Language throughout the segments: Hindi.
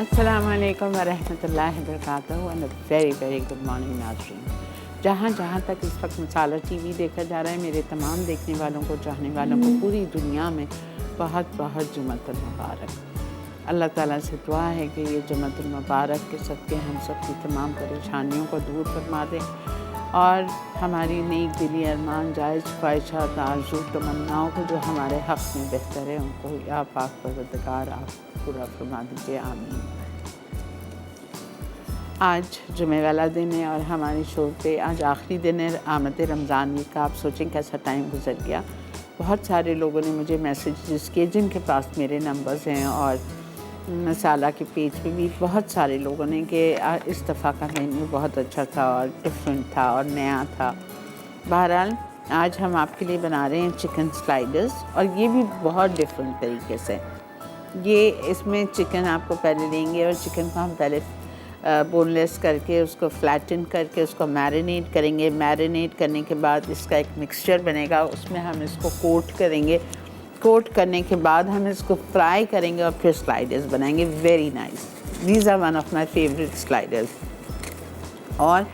अस्सलाम वालेकुम वरहमतुल्लाहि वबरकातुहू and very very good morning नाज़रीन। जहाँ जहाँ तक इस वक्त मसाला टीवी देखा जा रहा है, मेरे तमाम देखने वालों को, चाहने वालों को पूरी दुनिया में बहुत बहुत जुमअतुल मुबारक। अल्लाह ताला से दुआ है कि ये जुमअतुल मुबारक के सदक़े हम सब की तमाम परेशानियों को दूर फरमा दें और हमारी नेक दिली अरमान, जायज़ ख्वाहिशात, आरज़ू, तमन्नाओं को जो हमारे हक़ में बेहतर है उनको या पाक परवरदिगार आप पूरा फरमा दीजिए, आमीन। आज जुमे वाला दिन है और हमारे शो पे आज आखिरी दिन है आमद रमज़ान का। आप सोचें कैसा टाइम गुजर गया। बहुत सारे लोगों ने मुझे मैसेजेस किए जिनके पास मेरे नंबर्स हैं और मसाला के पेज पे भी बहुत सारे लोगों ने कि इस दफ़ा का मेन्यू बहुत अच्छा था और डिफरेंट था और नया था। बहरहाल आज हम आपके लिए बना रहे हैं चिकन स्लाइडर्स और ये भी बहुत डिफरेंट तरीके से। ये इसमें चिकन आपको पहले लेंगे और चिकन को हम पहले बोनलेस करके उसको फ्लैटन करके उसको मैरिनेट करेंगे। मैरिनेट करने के बाद इसका एक मिक्सचर बनेगा, उसमें हम इसको कोट करेंगे। कोट करने के बाद हम इसको फ्राई करेंगे और फिर स्लाइडर्स बनाएंगे। Very nice, these are one of my favourite sliders. और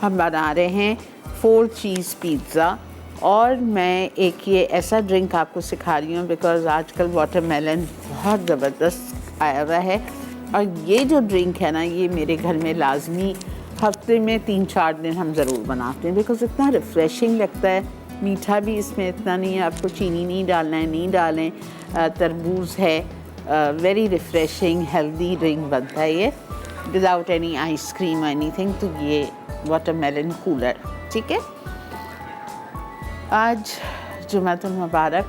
हम बना रहे हैं 4 चीज़ पिज़्ज़ा। और मैं एक ये ऐसा ड्रिंक आपको सिखा रही हूँ बिकॉज़ आजकल वाटरमेलन बहुत ज़बरदस्त आया हुआ है और ये जो ड्रिंक है ना, ये मेरे घर में लाजमी हफ्ते में 3-4 दिन हम ज़रूर बनाते हैं बिकॉज़ इतना रिफ़्रेशिंग लगता है। मीठा भी इसमें इतना नहीं है, आपको चीनी नहीं डालना है, नहीं डालें। तरबूज है, वेरी रिफ़्रेशिंग हेल्दी ड्रिंक बनता है ये विदाउट एनी आइसक्रीम एनीथिंग। तो ये वाटरमेलन कूलर, ठीक है। आज जुम्मतुल मुबारक,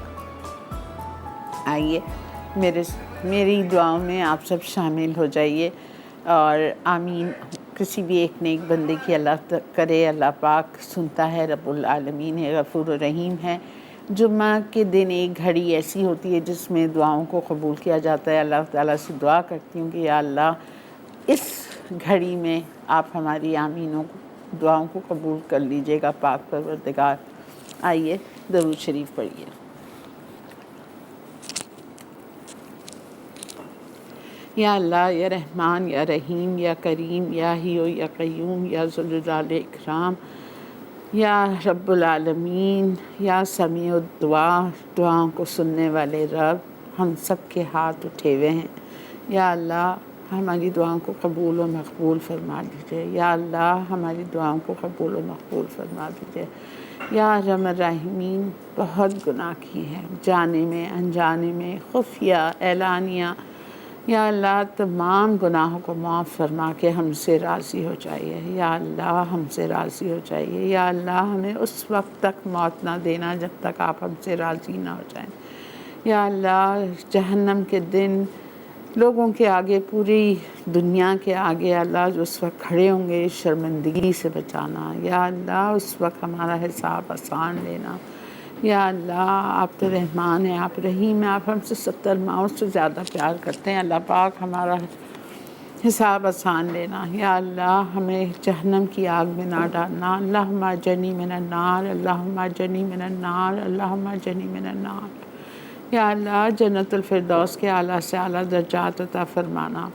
आइए मेरी दुआओं में आप सब शामिल हो जाइए और आमीन। किसी भी एक नेक बंदे की अल्लाह करे, अल्लाह पाक सुनता है, रब्बुल आलमीन है, गफूर रहीम है। जुम्मा के दिन एक घड़ी ऐसी होती है जिसमें दुआओं को कबूल किया जाता है। अल्लाह ताला से दुआ करती हूँ कि या अल्लाह इस घड़ी में आप हमारी आमीनों दुआओं को कबूल कर लीजिएगा पाक परवरदिगार। आइए दरूद शरीफ पढ़िए। या अल्लाह, या रहमान, या रहीम, या करीम, या हियो, या क़य्यूम, या ज़ुल-जलाल इकराम, या रब्बुल आलमीन, या समीउद दुआ, दुआओं को सुनने वाले रब, हम सब के हाथ उठे हुए हैं। या अल्लाह हमारी दुआओं को कबूल व मकबूल फरमा दीजिए। या अल्लाह हमारी दुआओं को कबूल व मकबूल फरमा दीजिए। या रहमान रहीमीन, बहुत गुनाह किए हैं, जाने में, अनजाने में, खुफिया, एलानिया। या अल्लाह तमाम गुनाहों को माफ़ फरमा के हमसे राज़ी हो जाइए। या अल्लाह हमसे राज़ी हो जाइए। या अल्लाह हमें उस वक्त तक मौत ना देना जब तक आप हमसे राज़ी ना हो जाएं। या अल्लाह जहन्नम के दिन लोगों के आगे, पूरी दुनिया के आगे अल्लाह जो उस वक्त खड़े होंगे, शर्मिंदगी से बचाना। या अल्लाह उस वक्त हमारा हिसाब आसान लेना। या अल्लाह आप तो रहमान हैं, आप रहीम हैं, आप हमसे 70 माओं से ज़्यादा प्यार करते हैं। अल्लाह पाक हमारा हिसाब आसान लेना। या अल्लाह हमें जहन्नम की आग में ना डालना। अल्लाहुम्मा जनी मिनन नार, अल्लाहुम्मा जनी मिनन नार, अल्लाहुम्मा जनी मिनन नार। या अल्लाह जन्नतुल फिरदौस के आला से आला दर्जात अता फरमाना।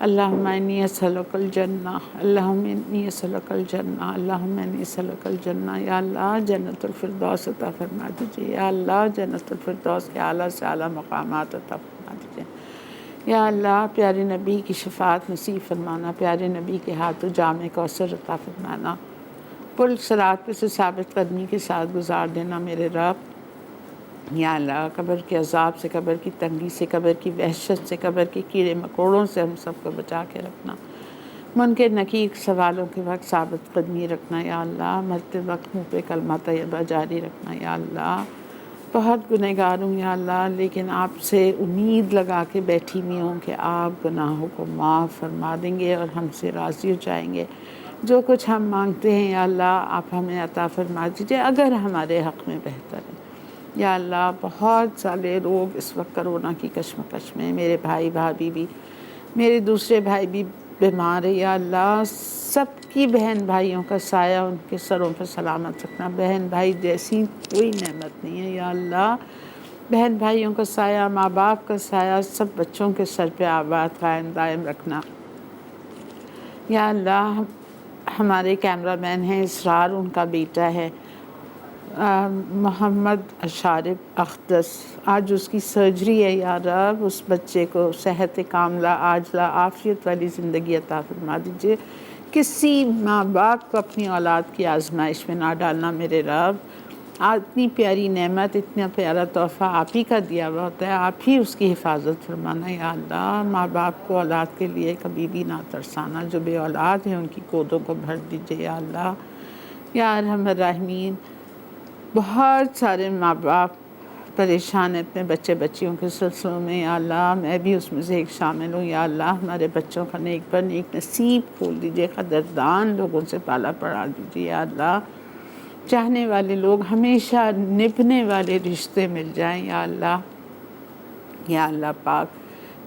अल्लाहुम्मा इन्नी असअलुकल जन्ना, अल्लाहुम्मा इन्नी असअलुकल जन्ना, अल्लाहुम्मा इन्नी असअलुकल जन्ना। या अल्लाह जन्नतुल फिरदौस अता फरमा दीजिए। या अल्लाह जन्नतुल फिरदौस के आला से आला मकामात अता फरमा दीजिए। या अल्लाह प्यारे नबी की शफाअत नसीब फरमाना, प्यारे नबी के हाथों जामे कौसर अता फरमाना, पुल सिरात पे से साबित कदमी के साथ गुजार देना मेरे रब। या अल्लाह कब्र के अज़ाब से, कब्र की तंगी से, कब्र की वहशत से, कब्र के कीड़े मकोड़ों से हम सबको बचा के रखना। मुनकर नकीर सवालों के वक्त साबित कदमी रखना। या अल्लाह मरते वक्त मुँह पे कलमा तैयबा जारी रखना। या अल्लाह बहुत गुनहगार हूँ या अल्लाह, लेकिन आपसे उम्मीद लगा के बैठी हुई हूँ कि आप गुनाहों को माफ़ फरमा देंगे और हमसे राज़ी हो जाएंगे। जो कुछ हम मांगते हैं या अल्लाह आप हमें अता फरमा दीजिए अगर हमारे हक़ में बेहतर है। या अल्लाह बहुत सारे लोग इस वक्त कोरोना की कशमकश में, मेरे भाई भाभी भी, मेरे दूसरे भाई भी बीमार है। या अल्लाह सबकी बहन भाइयों का साया उनके सरों पर सलामत रखना। बहन भाई जैसी कोई नेमत नहीं है। या अल्लाह बहन भाइयों का साया, माँ बाप का साया सब बच्चों के सर पे आबाद कायम दायम रखना। या अल्लाह, हमारे कैमरामैन हैं इसरार, उनका बेटा है मोहम्मद अशारिफ अख्दस, आज उसकी सर्जरी है। या रब, उस बच्चे को सेहत कामला आजला आफ़ियत वाली ज़िंदगी अता फरमा दीजिए। किसी माँ बाप को अपनी औलाद की आजमाइश में ना डालना मेरे रब। इतनी प्यारी नेमत, इतना प्यारा तोहफ़ा आप ही का दिया हुआ होता है, आप ही उसकी हिफाजत फरमाना। या अल्लाह, माँ बाप को औलाद के लिए कभी भी ना तरसाना। जो बे औलाद हैं उनकी गोदों को भर दीजिए या अल्लाह। या अरहमर राहिमीन, बहुत सारे माँ बाप परेशान हैं अपने बच्चे बच्चियों के सिलसिलों में। या अल्लाह, मैं भी उसमें से एक शामिल हूँ। या अल्लाह, हमारे बच्चों का नेक पर नेक नसीब खोल दीजिए, कदरदान लोगों से पाला पड़ा दीजिए। या अल्लाह, चाहने वाले लोग, हमेशा निभने वाले रिश्ते मिल जाएं या अल्लाह। या अल्लाह पाक,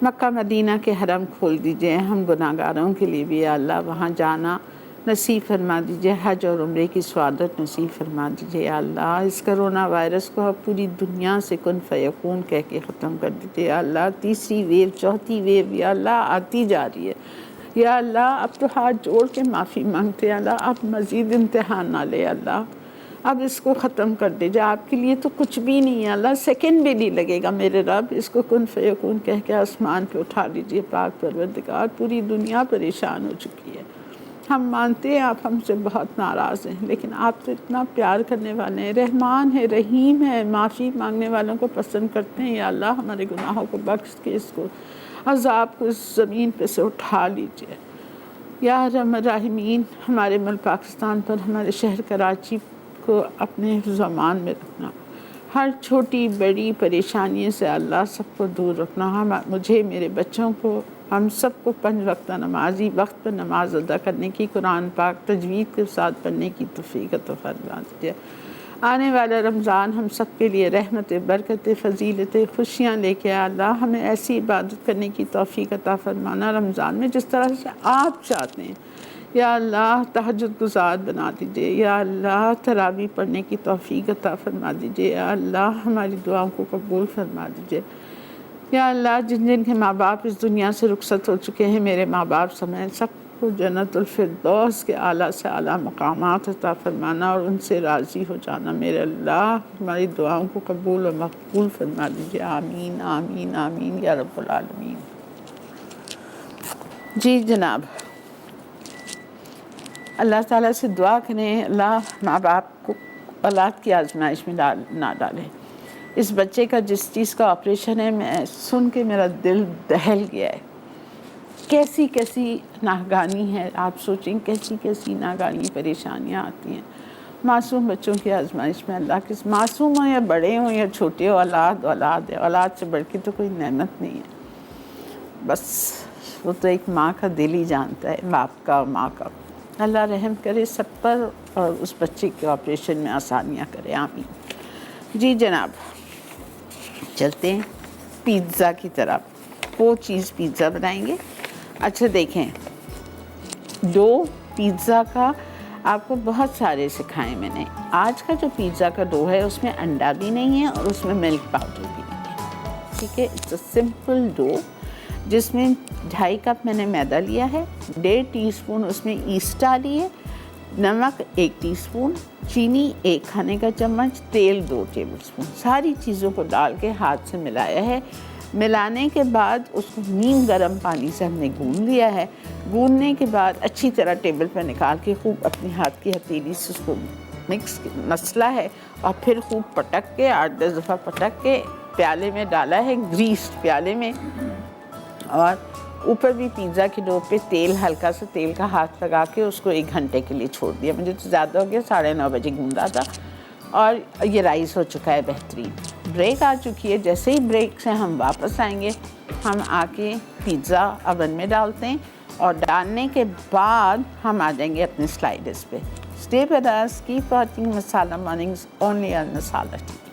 मक्का मदीना के हरम खोल दीजिए हम गुनाहगारों के लिए भी। या अल्लाह, वहाँ जाना नसीब फरमा दीजिए, हज और उम्रे की स्वादत नसीब फरमा दीजिए। या अल्लाह, इस करोना वायरस को अब पूरी दुनिया से कुन फ़यकून कह के ख़त्म कर दीजिए। या अल्लाह, तीसरी वेव, चौथी वेव या अल्लाह आती जा रही है। या अल्लाह, अब तो हाथ जोड़ के माफ़ी मांगते हैं अल्लाह, अब मज़ीद इम्तिहान ना ले अल्लाह, अब इसको ख़त्म कर दीजिए। आपके लिए तो कुछ भी नहीं है अल्लाह, सेकंड भी नहीं लगेगा मेरे रब। इसको कुन फ़यकून कह के आसमान पे उठा लीजिए पाक परवरदिगार। पूरी दुनिया परेशान हो चुकी है। हम मानते हैं आप हमसे बहुत नाराज़ हैं, लेकिन आप तो इतना प्यार करने वाले हैं, रहमान है, रहीम है, माफ़ी मांगने वालों को पसंद करते हैं। या अल्लाह, हमारे गुनाहों को बख्श के इसको अज़ाब को इस ज़मीन पे से उठा लीजिए। या रहमान राहिमीन, हमारे मुल्क पाकिस्तान पर, हमारे शहर कराची को अपने ज़मान में रखना। हर छोटी बड़ी परेशानी से अल्लाह सबको दूर रखना। हम, मुझे, मेरे बच्चों को, हम सबको 5 वक्त नमाज़ी वक्त पर नमाज अदा करने की, कुरान पाक तजवीद के साथ पढ़ने की तौफीक अता फरमा दीजिए। आने वाला रमज़ान हम सब के लिए रहमत, बरकत, फ़जीलत, खुशियाँ लेके अल्लाह हमें ऐसी इबादत करने की तौफीक अता फरमाना रमज़ान में जिस तरह से आप चाहते हैं। या अल्लाह, तहज्जुद गुज़ार बना दीजिए। या अल्लाह, तरावी पढ़ने की तौफीक अता फरमा दीजिए। या अल्लाह, हमारी दुआओं को कबूल फरमा दीजिए। या अल्लाह, जिन जिन के माँ बाप इस दुनिया से रुखसत हो चुके हैं, मेरे माँ बाप समेत सबको जन्नतुल फिरदौस के आला से आला मकामात अता फरमाना और उनसे राज़ी हो जाना। मेरे अल्लाह, हमारी दुआओं को कबूल और मकबूल फरमा दीजिए। आमीन आमीन आमीन या रब्बुल आलमीन। जी जनाब, अल्लाह ताला से दुआ करें, अल्लाह माँ बाप को औलाद की आजमाइश में ना डालें। इस बच्चे का जिस चीज़ का ऑपरेशन है, मैं सुन के मेरा दिल दहल गया है। कैसी कैसी नागानी है, आप सोचें कैसी कैसी नागानी परेशानियाँ आती हैं मासूम बच्चों की आजमाइश में। अल्लाह किस मासूम हो या बड़े हों या छोटे हो, औलाद औलाद है, औलाद से बढ़ के तो कोई नेमत नहीं है। बस वो तो एक माँ का दिल ही जानता है, बाप का और माँ का। अल्लाह रहम करे सब पर और उस बच्चे के ऑपरेशन में आसानियाँ करे, आमीन। जी जनाब, चलते हैं पिज़्ज़ा की तरफ। वो चीज़ पिज़्ज़ा बनाएंगे। अच्छा देखें, डो पिज़्ज़ा का आपको बहुत सारे सिखाए मैंने। आज का जो पिज़्ज़ा का डो है उसमें अंडा भी नहीं है और उसमें मिल्क पाउडर भी नहीं है, ठीक है। इट्स अ सिंपल डो जिसमें 2.5 कप मैंने मैदा लिया है, 1.5 टीस्पून उसमें ईस्ट डाली है, नमक 1 टीस्पून, चीनी 1 खाने का चम्मच, तेल 2 टेबलस्पून, सारी चीज़ों को डाल के हाथ से मिलाया है। मिलाने के बाद उसको नीम गर्म पानी से हमने गूंद लिया है। गूंदने के बाद अच्छी तरह टेबल पर निकाल के खूब अपने हाथ की हथेली से उसको मिक्स मसला है और फिर खूब पटक के 8-10 दफ़ा पटक के प्याले में डाला है, ग्रीस्ड प्याले में। और ऊपर भी पिज़्ज़ा के डो पे तेल, हल्का सा तेल का हाथ लगा के उसको 1 घंटे के लिए छोड़ दिया। मुझे तो ज़्यादा हो गया, 9:30 बजे गूंदा था और ये राइस हो चुका है बेहतरीन। ब्रेक आ चुकी है। जैसे ही ब्रेक से हम वापस आएंगे, हम आके पिज़्ज़ा ओवन में डालते हैं और डालने के बाद हम आ जाएंगे अपने स्लाइडर्स पे। Stay with us, keep watching masala mornings only on masala TV.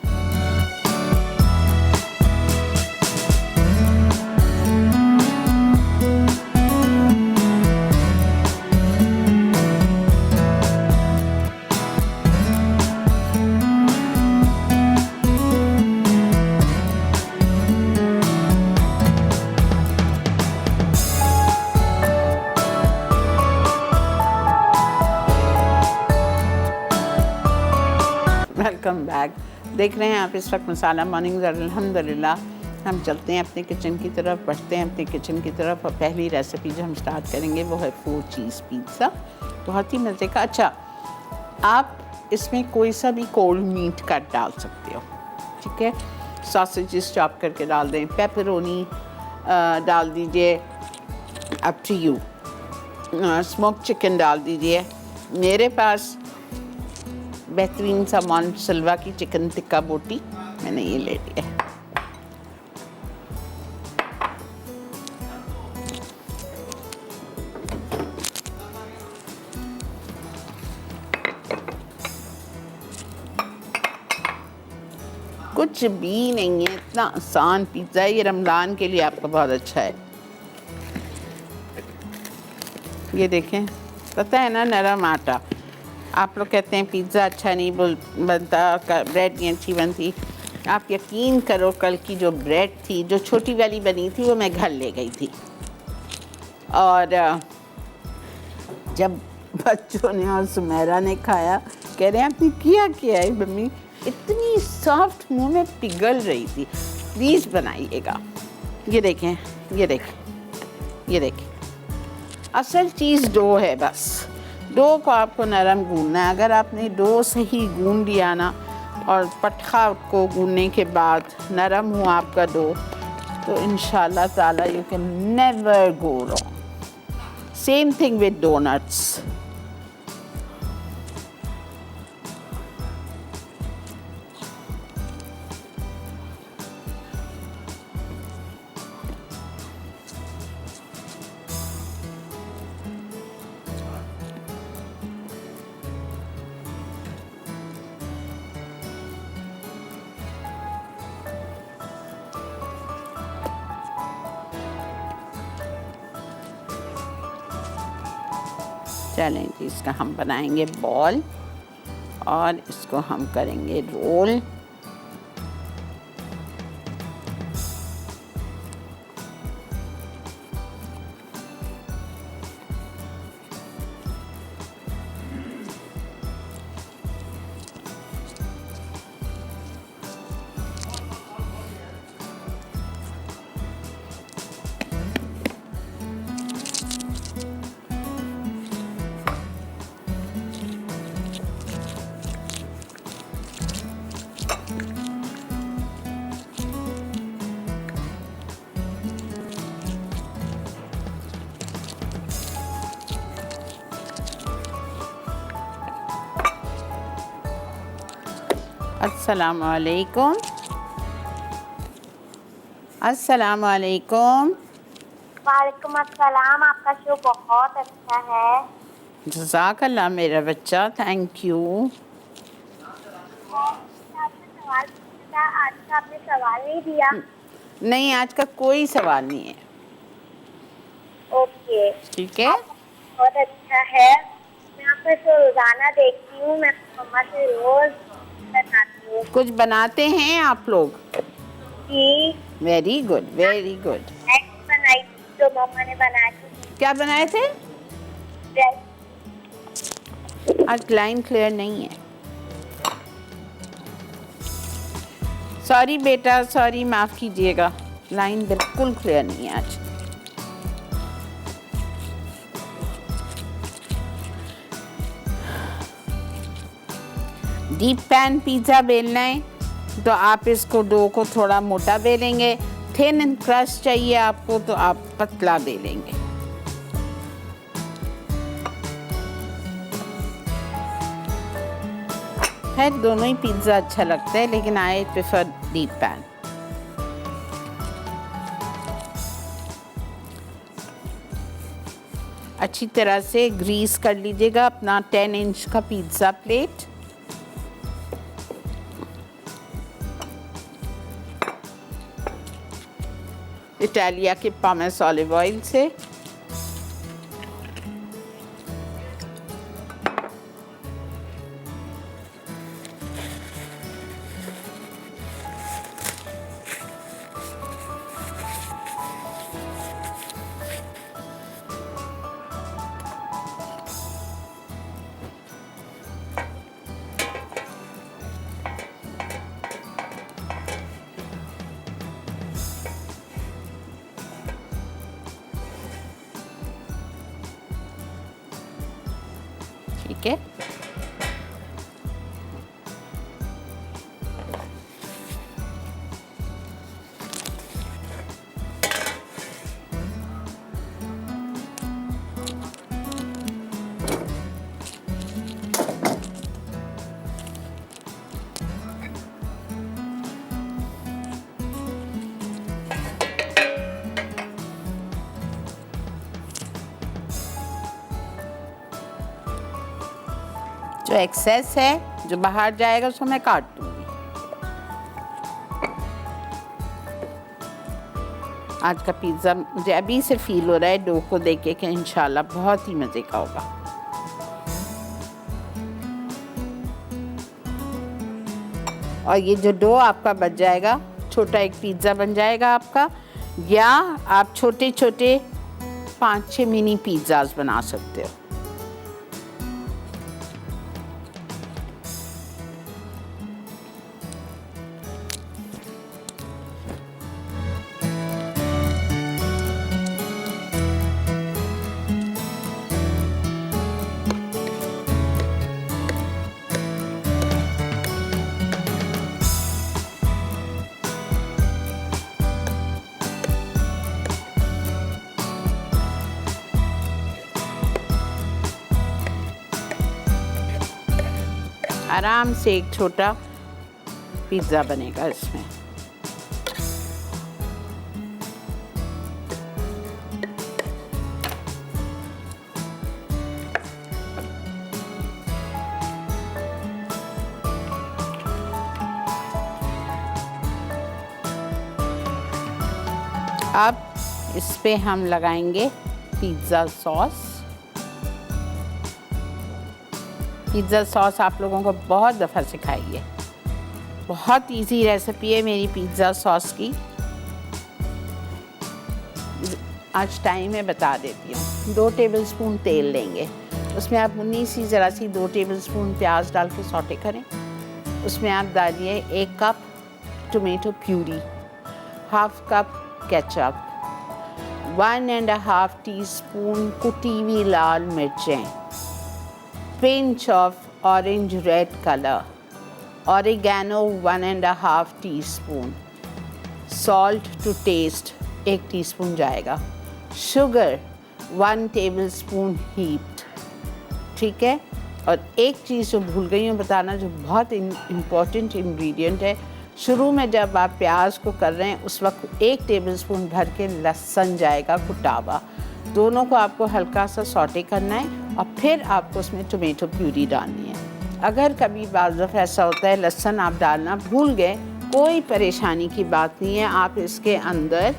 Welcome back. देख रहे हैं आप इस वक्त मसाला मॉर्निंग्स। अल्हम्दुलिल्लाह हम चलते हैं अपने किचन की तरफ, बढ़ते हैं अपने किचन की तरफ। और पहली रेसिपी जो हम स्टार्ट करेंगे वो है 4 चीज़ पिज़्ज़ा। बहुत ही मज़े का। अच्छा, आप इसमें कोई सा भी कोल्ड मीट कट डाल सकते हो, ठीक है। सॉसेजेस चॉप करके डाल दें, पेपरोनी डाल दीजिए, up to you. Smoke chicken डाल दीजिए। मेरे पास बेहतरीन सा मोज़रेला की चिकन टिक्का बोटी, मैंने ये ले लिया है। कुछ भी नहीं है, इतना आसान पिज़्ज़ा है। ये रमज़ान के लिए आपका बहुत अच्छा है। ये देखें, पता है ना, नरम आटा। आप लोग कहते हैं पिज़्ज़ा अच्छा नहीं बनता, ब्रेड नहीं अच्छी बनती। आप यकीन करो, कल की जो ब्रेड थी, जो छोटी वाली बनी थी, वो मैं घर ले गई थी। और जब बच्चों ने और सुमेरा ने खाया, कह रहे हैं आपने किया क्या है मम्मी, इतनी सॉफ्ट, मुंह में पिघल रही थी। प्लीज़ बनाइएगा। ये देखें, ये देखें, ये देखें। असल चीज़ डो है बस। डो को आपको नरम गूंदना है। अगर आपने डो सही गूंद लिया ना, और पटखा को गूंदने के बाद नरम हुआ आपका डो, तो इंशाल्लाह ताला you can never go wrong. Same thing with doughnuts. चलें जी, इसका हम बनाएंगे बॉल और इसको हम करेंगे रोल। अस्सलामुअलैकुम, अस्सलामुअलैकुम। वालेकुम अस्सलाम। आपका शो बहुत अच्छा है। जज़ाकल्लाह मेरा बच्चा, थैंक यू। आपने सवाल पूछा था, आज का आपने सवाल नहीं दिया। नहीं, आज का कोई सवाल नहीं है। ओके, ठीक है। बहुत अच्छा है। मैं आपका शो रोजाना देखती हूँ। मैं मम्मा से रोज बनाती हूँ। कुछ बनाते हैं आप लोग? जी, very good, very good. Egg बनाई थी जो मम्मा ने बनाई थी। क्या बनाए थे? ब्रेड। आज लाइन क्लियर नहीं है। सॉरी बेटा, सॉरी, माफ़ कीजिएगा, लाइन बिल्कुल क्लियर नहीं है आज। डीप पैन पिज़्ज़ा बेलना है तो आप इसको डो को थोड़ा मोटा बेलेंगे। थिन क्रस्ट चाहिए आपको तो आप पतला बेलेंगे। है, दोनों ही पिज़्ज़ा अच्छा लगता है, लेकिन आई प्रेफर डीप पैन। अच्छी तरह से ग्रीस कर लीजिएगा अपना 10 इंच का पिज़्ज़ा प्लेट। इटालिया के पामेस ऑलिव ऑयल से। ठीक है। जो एक्सेस है जो बाहर जाएगा उसको मैं काट दूंगी। आज का पिज़्ज़ा मुझे अभी से फील हो रहा है डो को देख के कि इंशाल्लाह बहुत ही मज़े का होगा। और ये जो डो आपका बच जाएगा, छोटा एक पिज़्ज़ा बन जाएगा आपका, या आप छोटे छोटे 5-6 मिनी पिज़्ज़ाज बना सकते हो। आराम से एक छोटा पिज़्ज़ा बनेगा इसमें। अब इस पे हम लगाएंगे पिज़्ज़ा सॉस। पिज़्ज़ा सॉस आप लोगों को बहुत दफ़ा सिखाई है, बहुत इजी रेसिपी है मेरी पिज़्ज़ा सॉस की। आज टाइम है बता देती हूँ। 2 टेबलस्पून तेल लेंगे, उसमें आप मुन्नी सी ज़रा सी 2 टेबलस्पून प्याज डाल के सौटे करें। उसमें आप डालिए 1 cup tomato puree, 1/2 cup ketchup, 1.5 teaspoon कुटी हुई लाल मिर्चें, pinch of orange red color, oregano 1.5 teaspoon, salt to taste 1 teaspoon जाएगा, sugar 1 tablespoon heaped, ठीक है। और एक चीज़ जो भूल गई हूँ बताना, जो बहुत इम्पॉर्टेंट इंग्रेडिएंट है, शुरू में जब आप प्याज को कर रहे हैं उस वक्त 1 टेबलस्पून भर के लहसुन जाएगा कुटा हुआ। दोनों को आपको हल्का सा सौटे करना है और फिर आपको उसमें टोमेटो प्यूरी डालनी है। अगर कभी बाज़ दफ़ा ऐसा होता है लहसुन आप डालना भूल गए, कोई परेशानी की बात नहीं है। आप इसके अंदर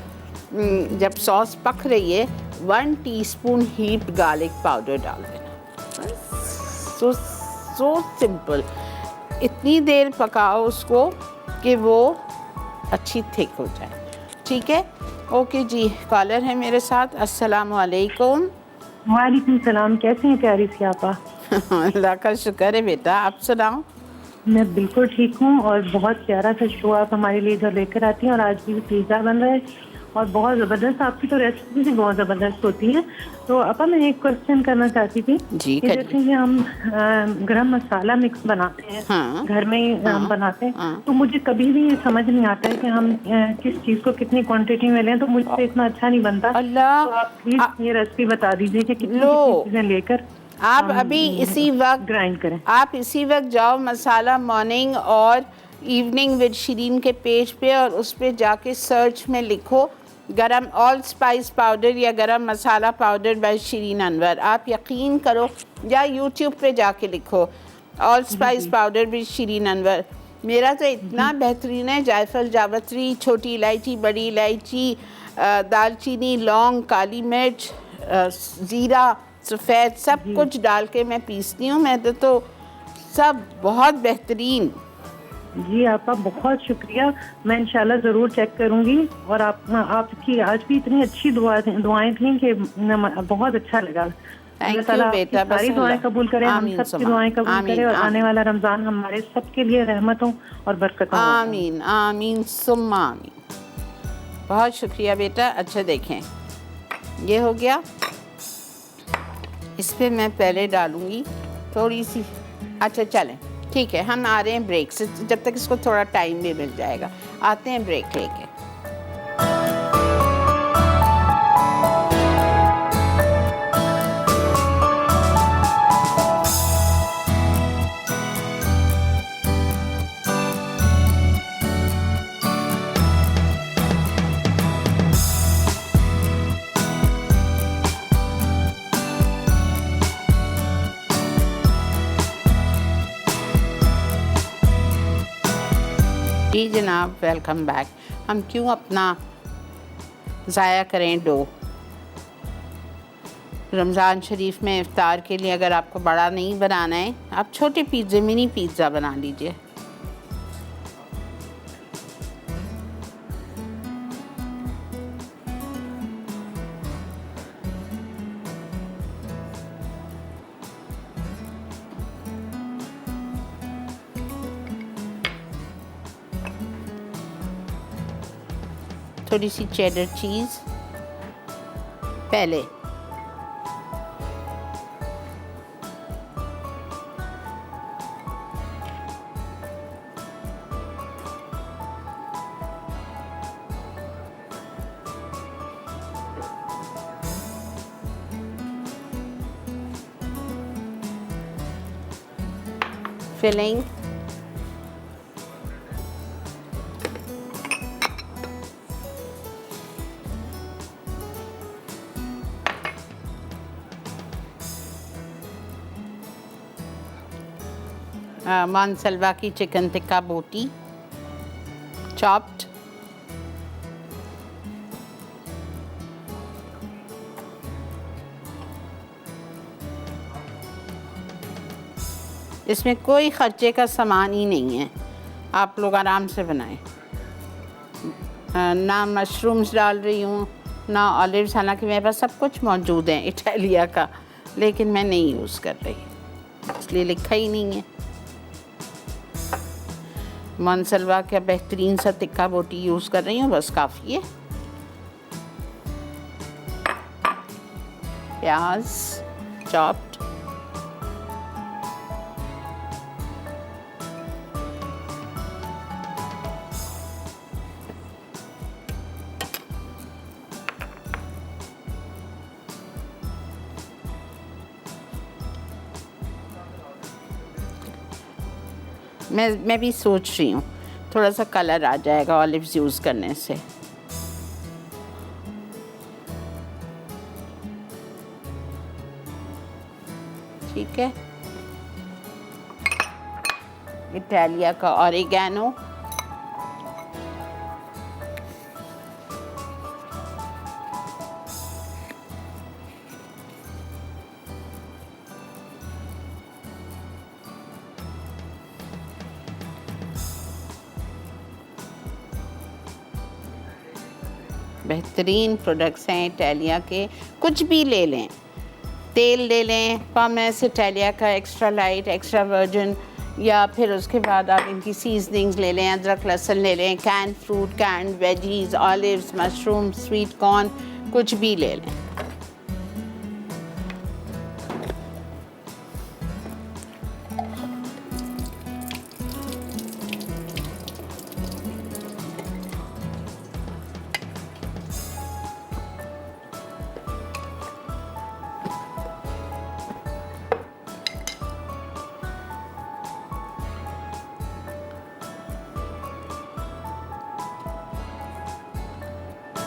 जब सॉस पक रही है 1 टीस्पून हीप्ड गार्लिक पाउडर डाल देना। So simple. इतनी देर पकाओ उसको कि वो अच्छी थिक हो जाए, ठीक है। ओके जी, कॉलर है मेरे साथ। अस्सलाम वालेकुम। वालेकुम सलाम। कैसे हैं प्यारी सी आपा? अल्लाह का शुक्र है बेटा, आप सुनाओ। मैं बिल्कुल ठीक हूँ और बहुत प्यारा सा शो आप हमारे लिए इधर लेकर आती हैं। और आज भी पिज़्ज़ा बन रहा है और बहुत ज़बरदस्त, आपकी तो रेसिपी भी बहुत ज़बरदस्त होती है। तो अपा मैं एक क्वेश्चन करना चाहती थी जी, कि जैसे कि हम गरम मसाला मिक्स बनाते हैं, हाँ, घर में ही हम बनाते हैं, हाँ, तो मुझे कभी भी ये समझ नहीं आता है कि हम किस चीज़ को कितनी क्वांटिटी में लें, तो मुझसे इतना अच्छा नहीं बनता। अल्लाह, तो आप प्लीज़ ये रेसिपी बता दीजिए कि कितनी चीज़ें लेकर आप अभी इसी वक्त ग्राइंड करें। आप इसी वक्त जाओ मसाला मॉर्निंग और इवनिंग विद शिरीन के पेज पे और उस पे जाके सर्च में लिखो गरम ऑल स्पाइस पाउडर या गरम मसाला पाउडर बाय शिरीन अनवर। आप यकीन करो, या यूट्यूब पे जाके लिखो all spice powder with Shirin Anwar. मेरा तो इतना बेहतरीन है। जायफल, जावित्री, छोटी इलायची, बड़ी इलायची, दालचीनी, लौंग, काली मिर्च, ज़ीरा, सफ़ेद, सब कुछ डाल के मैं पीसती हूँ। मैं तो सब बहुत बेहतरीन। जी आपका बहुत शुक्रिया। मैं इंशाल्लाह ज़रूर चेक करूँगी। और आपकी आज भी इतनी अच्छी दुआएं थीं कि बहुत अच्छा लगा। थैंक यू बेटा, बस सारी दुआएं कबूल करें, हम सबकी दुआएं कबूल करें और आने वाला रमज़ान हमारे सबके लिए रहमतों और बरकतों। आमीन आमीन सुम्मा आमीन। बहुत शुक्रिया बेटा। अच्छा देखें, ये हो गया। इस पर मैं पहले डालूँगी थोड़ी सी। अच्छा चलें, ठीक है, हम आ रहे हैं ब्रेक से, जब तक इसको थोड़ा टाइम भी मिल जाएगा। आते हैं ब्रेक लेके। जी जनाब, वेलकम बैक। हम क्यों अपना ज़ाया करें डो। रमज़ान शरीफ में इफ्तार के लिए अगर आपको बड़ा नहीं बनाना है, आप छोटे पिज़्ज़े, मिनी पिज़्ज़ा बना लीजिए। थोड़ी सी चेडर चीज़ पहले, फिलिंग, मानसलवा की चिकन टिक्का बोटी चॉप्ड, इसमें कोई खर्चे का सामान ही नहीं है, आप लोग आराम से बनाएं। ना मशरूम्स डाल रही हूँ, ना ऑलिव्स, हालांकि मेरे पास सब कुछ मौजूद है इटालिया का, लेकिन मैं नहीं यूज़ कर रही, इसलिए लिखा ही नहीं है। मानसलवा का बेहतरीन सा टिक्का बोटी यूज़ कर रही हूँ, बस काफ़ी है। प्याज चॉप्ड, मैं भी सोच रही हूँ थोड़ा सा कलर आ जाएगा ऑलिव्स यूज़ करने से। ठीक है, इटालिया का ऑरिगेनो, बेहतरीन प्रोडक्ट्स हैं इटालिया के, कुछ भी ले लें, तेल ले लें पॉमेस इटालिया का एक्स्ट्रा लाइट, एक्स्ट्रा वर्जिन, या फिर उसके बाद आप इनकी सीजनिंग्स ले लें, अदरक लहसुन ले लें, can fruit, can veggies, olives, mushroom, sweet corn, कुछ भी ले लें।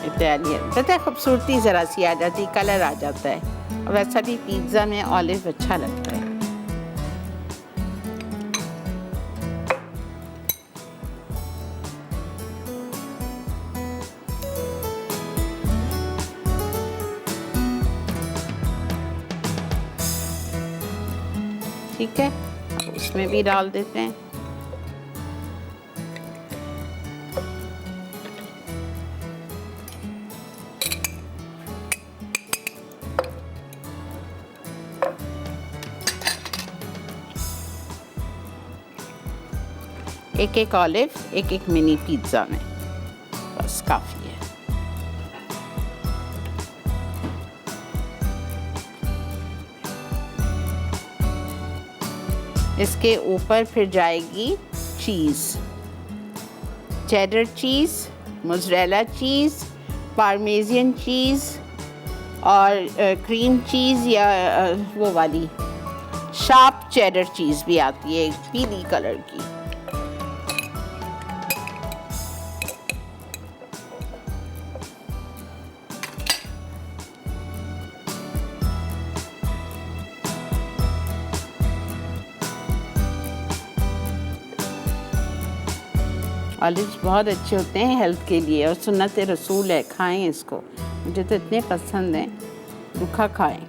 इटालियन पता है, खूबसूरती ज़रा सी आ जाती, कलर आ जाता है, और वैसा भी पिज़्ज़ा में ऑलिव अच्छा लगता है। ठीक है, अब उसमें भी डाल देते हैं। एक एक ऑलिव एक एक मिनी पिज़्ज़ा में, बस काफ़ी है। इसके ऊपर फिर जाएगी चीज़, चेडर चीज़, मोज़रेला चीज़, पार्मेज़ियन चीज़ और क्रीम चीज़ या वो वाली शार्प चेडर चीज़ भी आती है पीली कलर की। ऑलिव्स बहुत अच्छे होते हैं हेल्थ के लिए और सुन्नत रसूल है, खाएं इसको। मुझे तो इतने पसंद हैं, रूखा खाएं।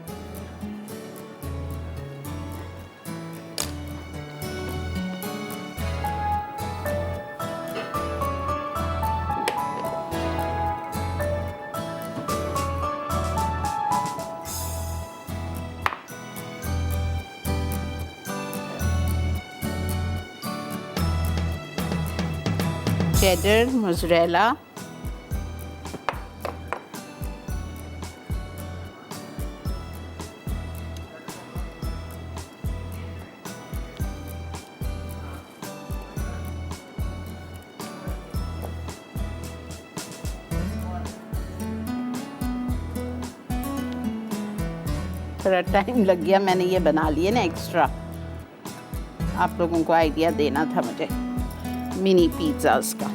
चेडर, मोज़रेला, थोड़ा टाइम लग गया, मैंने ये बना लिए ना एक्स्ट्रा, आप लोगों को आइडिया देना था मुझे मिनी पिज़्ज़ाज़ का।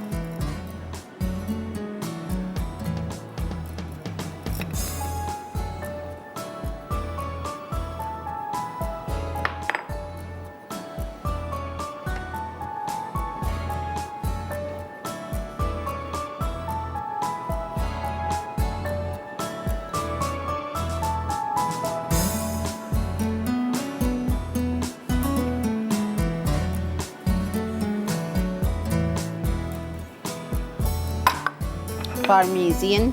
Parmesan,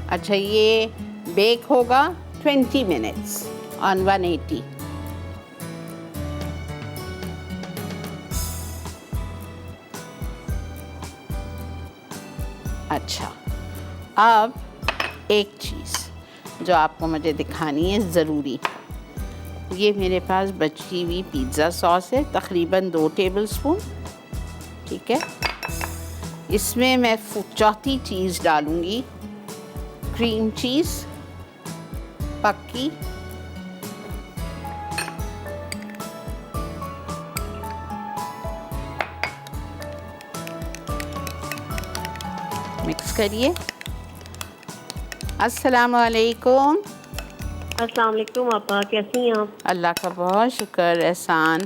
अच्छा ये बेक होगा 20 मिनट्स ऑन 180। अच्छा, अब एक चीज़ जो आपको मुझे दिखानी है ज़रूरी, ये मेरे पास बची हुई पिज़्ज़ा सॉस है, तकरीबन 2 टेबलस्पून, ठीक है। इसमें मैं चौथी चीज़ डालूँगी, क्रीम चीज़ पक्की, मिक्स करिए। अस्सलाम वालेकुम। अस्सलाम वालेकुम आपा, कैसी हैं आप? अल्लाह का बहुत शुक्र, एहसान।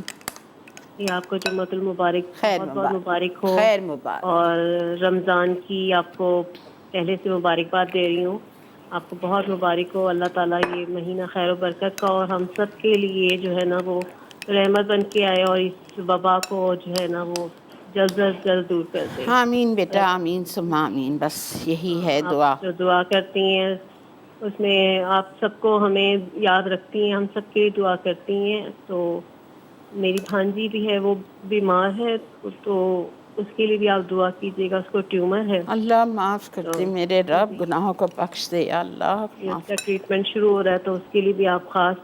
ये आपको जुम्मतुल मुबारक, खैर बहुत मुबारक हो। खैर मुबारक। और रमज़ान की आपको पहले से मुबारकबाद दे रही हूँ। आपको बहुत मुबारक हो, अल्लाह ताला ये महीना खैर और बरकत का और हम सब के लिए जो है ना वो रहमत बन के आए और इस वबा को जो है ना वो जल्द दूर कर दे। आमीन बेटा, आमीन सुम्मा आमीन, बस यही है दुआ। आप जो दुआ करती हैं उसमें आप सबको हमें याद रखती हैं, हम सबके लिए दुआ करती हैं। तो मेरी भांजी भी है, वो बीमार है, तो उसके लिए भी आप दुआ कीजिएगा, उसको ट्यूमर है। अल्लाह माफ़ कर दे मेरे रब, गुनाहों को बख्श दे या अल्लाह। उसका ट्रीटमेंट शुरू हो रहा है, तो उसके लिए भी आप खास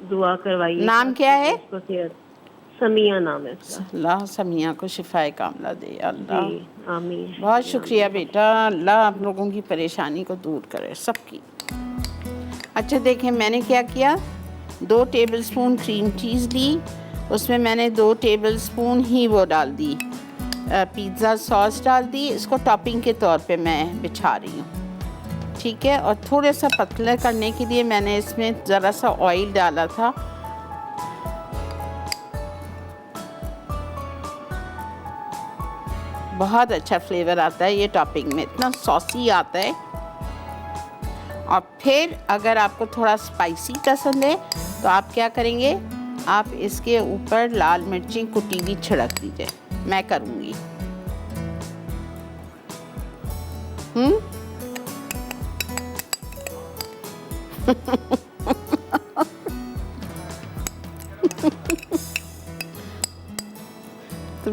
दुआ करवाइए। नाम क्या है? उसको सेहत, समिया नाम है उसका। अल्लाह समिया को शिफाए कामला दे या अल्लाह। जी आमीन। बहुत शुक्रिया बेटा, अल्लाह आप लोगों की परेशानी को दूर करे सबकी। अच्छा देखें मैंने क्या किया, 2 टेबलस्पून क्रीम चीज़ ली, उसमें मैंने 2 टेबलस्पून ही वो डाल दी, पिज़्ज़ा सॉस डाल दी, इसको टॉपिंग के तौर पे मैं बिछा रही हूँ, ठीक है। और थोड़ा सा पतला करने के लिए मैंने इसमें ज़रा सा ऑयल डाला था। बहुत अच्छा फ्लेवर आता है ये टॉपिंग में, इतना सॉसी आता है। और फिर अगर आपको थोड़ा स्पाइसी पसंद है तो आप क्या करेंगे, आप इसके ऊपर लाल मिर्ची कुटी हुई छिड़क दीजिए, मैं करूँगी।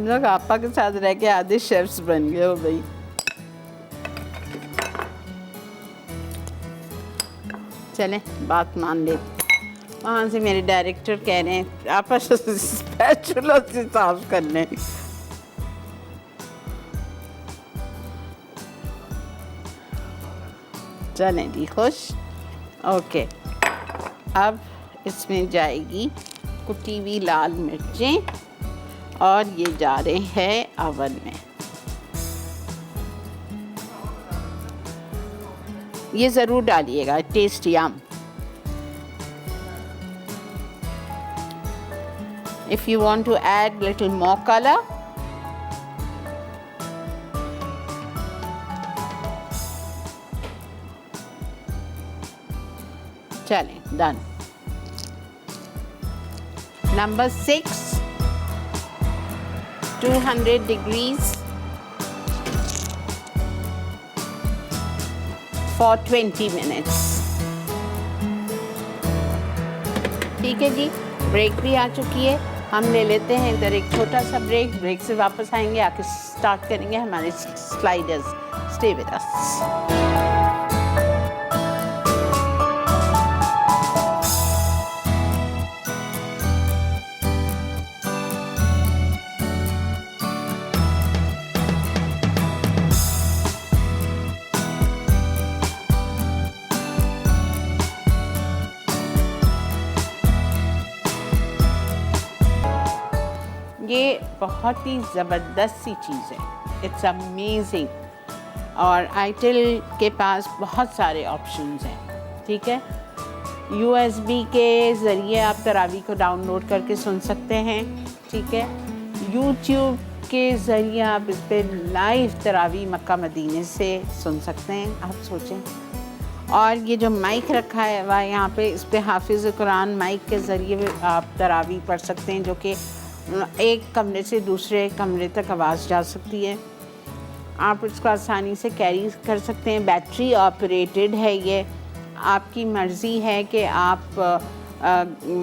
तुम लोग आपा के साथ रह के आधे शेफ्स बन गए हो भाई। चलें बात मान ले। वहाँ से मेरे डायरेक्टर कह रहे हैं आपा स्पैचुला से साफ कर लें। चलें जी खुश। ओके, अब इसमें जाएगी कुटी हुई लाल मिर्चें और ये जा रहे हैं अवन में। ये ज़रूर डालिएगा, taste yum. If you want to add little more color, चलें done. Number 6, 200 degrees for 20 minutes. ठीक है जी, ब्रेक भी आ चुकी है। हम ले लेते हैं इधर एक छोटा सा ब्रेक। ब्रेक से वापस आएंगे, आके स्टार्ट करेंगे हमारे स्लाइडर्स। Stay with us. ये बहुत ही ज़बरदस्त सी चीज़ है, इट्स अमेजिंग। और आईटेल के पास बहुत सारे ऑप्शंस हैं, ठीक है। USB के ज़रिए आप तरावी को डाउनलोड करके सुन सकते हैं, ठीक है। YouTube के ज़रिए आप इस पर लाइव तरावी मक्का मदीने से सुन सकते हैं। आप सोचें। और ये जो माइक रखा है वह यहाँ पे, इस पर हाफिज़ कुरान माइक के ज़रिए आप तरावी पढ़ सकते हैं, जो कि एक कमरे से दूसरे कमरे तक आवाज़ जा सकती है। आप इसको आसानी से कैरी कर सकते हैं। बैटरी ऑपरेटेड है ये। आपकी मर्ज़ी है कि आप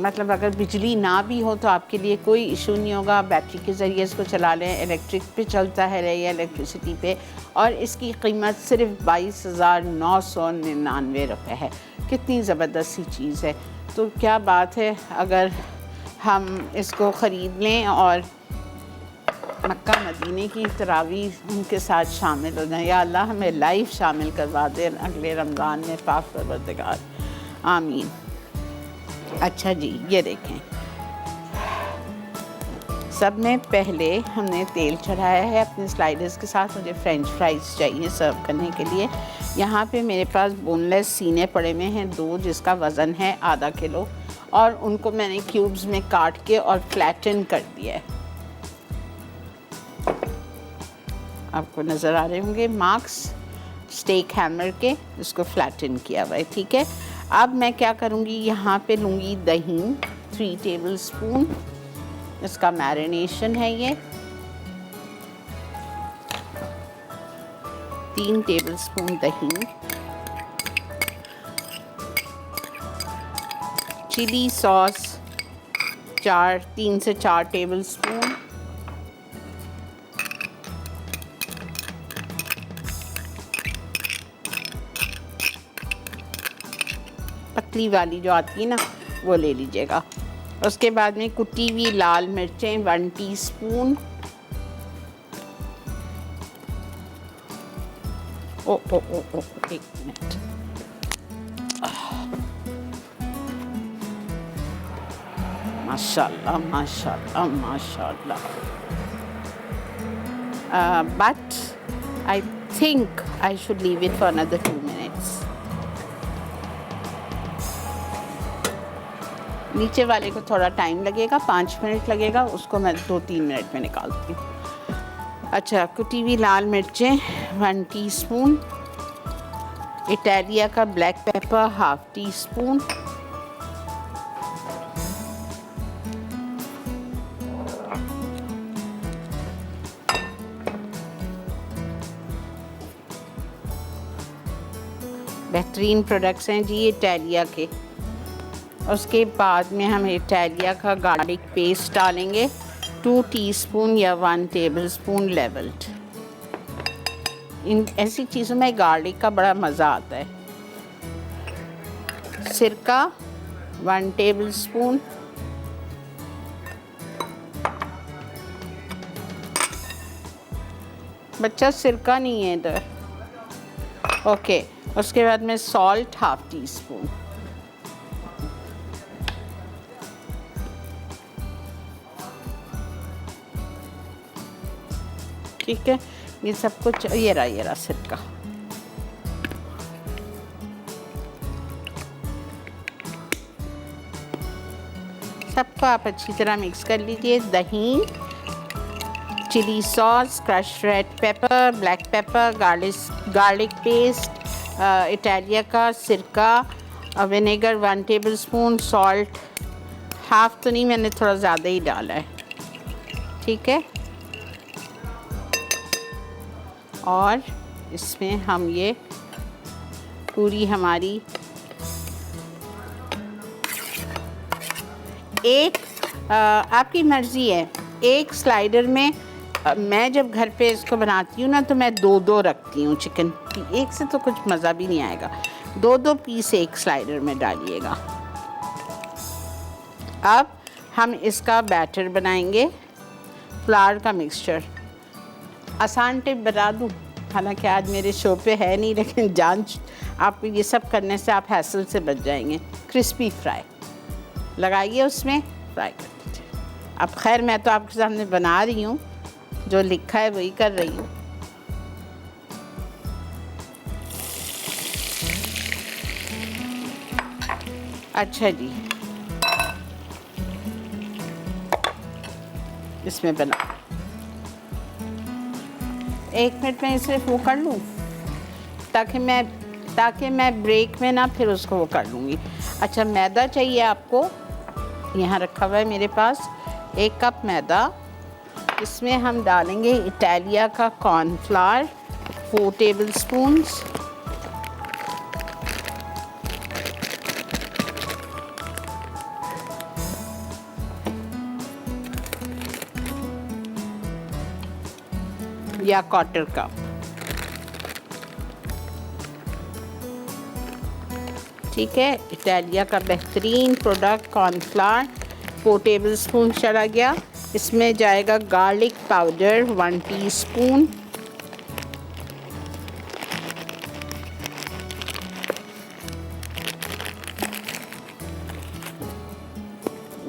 मतलब अगर बिजली ना भी हो तो आपके लिए कोई इशू नहीं होगा। आप बैटरी के ज़रिए इसको चला लें। इलेक्ट्रिक पे चलता है या इलेक्ट्रिसिटी पे। और इसकी कीमत सिर्फ 22,999 रुपये है। कितनी ज़बरदस्त सी चीज़ है। तो क्या बात है अगर हम इसको ख़रीद लें और मक्का मदीने की तरावी उनके साथ शामिल हो जाएं। या अल्लाह हमें लाइव शामिल करवा दे अगले रमज़ान में, पाक परवरदिगार, आमीन। अच्छा जी, ये देखें, सब में पहले हमने तेल चढ़ाया है अपने स्लाइडर्स के साथ। मुझे फ्रेंच फ्राइज़ चाहिए सर्व करने के लिए। यहाँ पे मेरे पास बोनलेस सीने पड़े हुए हैं 2, जिसका वज़न है आधा किलो, और उनको मैंने क्यूब्स में काट के और फ्लैटन कर दिया है। आपको नज़र आ रहे होंगे मार्क्स स्टेक हैमर के, इसको फ्लैटन किया हुआ है, ठीक है। अब मैं क्या करूँगी, यहाँ पे लूँगी दही 3 टेबलस्पून, इसका मैरिनेशन है ये। 3 टेबलस्पून दही, चिली सॉस 3 से 4 टेबलस्पून, पतली वाली जो आती है ना वो ले लीजिएगा। उसके बाद में कुटी हुई लाल मिर्चें 1 टीस्पून। ओ ओ ओ ओ 1 मिनट। माशाल्लाह माशाल्लाह माशाल्लाह। But I think I should leave it for another 2 minutes. नीचे वाले को थोड़ा टाइम लगेगा, 5 मिनट लगेगा, उसको मैं 2-3 मिनट में निकालती हूँ। अच्छा, कुटी हुई लाल मिर्चें 1 टीस्पून, इटालिया का ब्लैक पेपर 1/2 टीस्पून, बेहतरीन प्रोडक्ट्स हैं जी इटालिया के। उसके बाद में हम इटालिया का गार्लिक पेस्ट डालेंगे 2 टीस्पून या 1 टेबलस्पून लेवल्ड। इन ऐसी चीज़ों में गार्लिक का बड़ा मज़ा आता है। सिरका 1 टेबलस्पून, बच्चा सिरका नहीं है इधर। ओके, उसके बाद में सॉल्ट 1/2 टीस्पून। ठीक है, ये सब कुछ ये रहा सिरका। सबको आप अच्छी तरह मिक्स कर लीजिए। दही, chilli sauce, crush red pepper, black pepper, garlic paste, Italia का सिरका, विनेगर 1 टेबलस्पून, सॉल्ट हाफ तो नहीं, मैंने थोड़ा ज़्यादा ही डाला है। ठीक है, और इसमें हम ये पूरी हमारी आपकी मर्ज़ी है। एक स्लाइडर में मैं जब घर पे इसको बनाती हूँ ना तो मैं 2-2 रखती हूँ चिकन। एक से तो कुछ मज़ा भी नहीं आएगा। 2-2 पीस एक स्लाइडर में डालिएगा। अब हम इसका बैटर बनाएंगे, फ्लावर का मिक्सचर। आसान टिप बता दूँ, हालांकि आज मेरे शो पे है नहीं, लेकिन आप ये सब करने से आप हैसल से बच जाएंगे। क्रिस्पी फ्राई लगाइए, उसमें फ्राई कर दीजिए। अब खैर मैं तो आपके सामने बना रही हूँ, जो लिखा है वही कर रही हूँ। अच्छा जी, इसमें बना 1 मिनट में इसे वो कर लूँ, ताकि मैं ब्रेक में ना फिर उसको वो कर लूँगी। अच्छा, मैदा चाहिए आपको, यहाँ रखा हुआ है मेरे पास 1 कप मैदा। इसमें हम डालेंगे इटालिया का कॉर्नफ्लावर 4 टेबलस्पून्स, या 1/4 कप। ठीक है, इटालिया का बेहतरीन प्रोडक्ट कॉर्नफ्लावर 4 टेबलस्पून चला गया। इसमें जाएगा गार्लिक पाउडर 1 टीस्पून,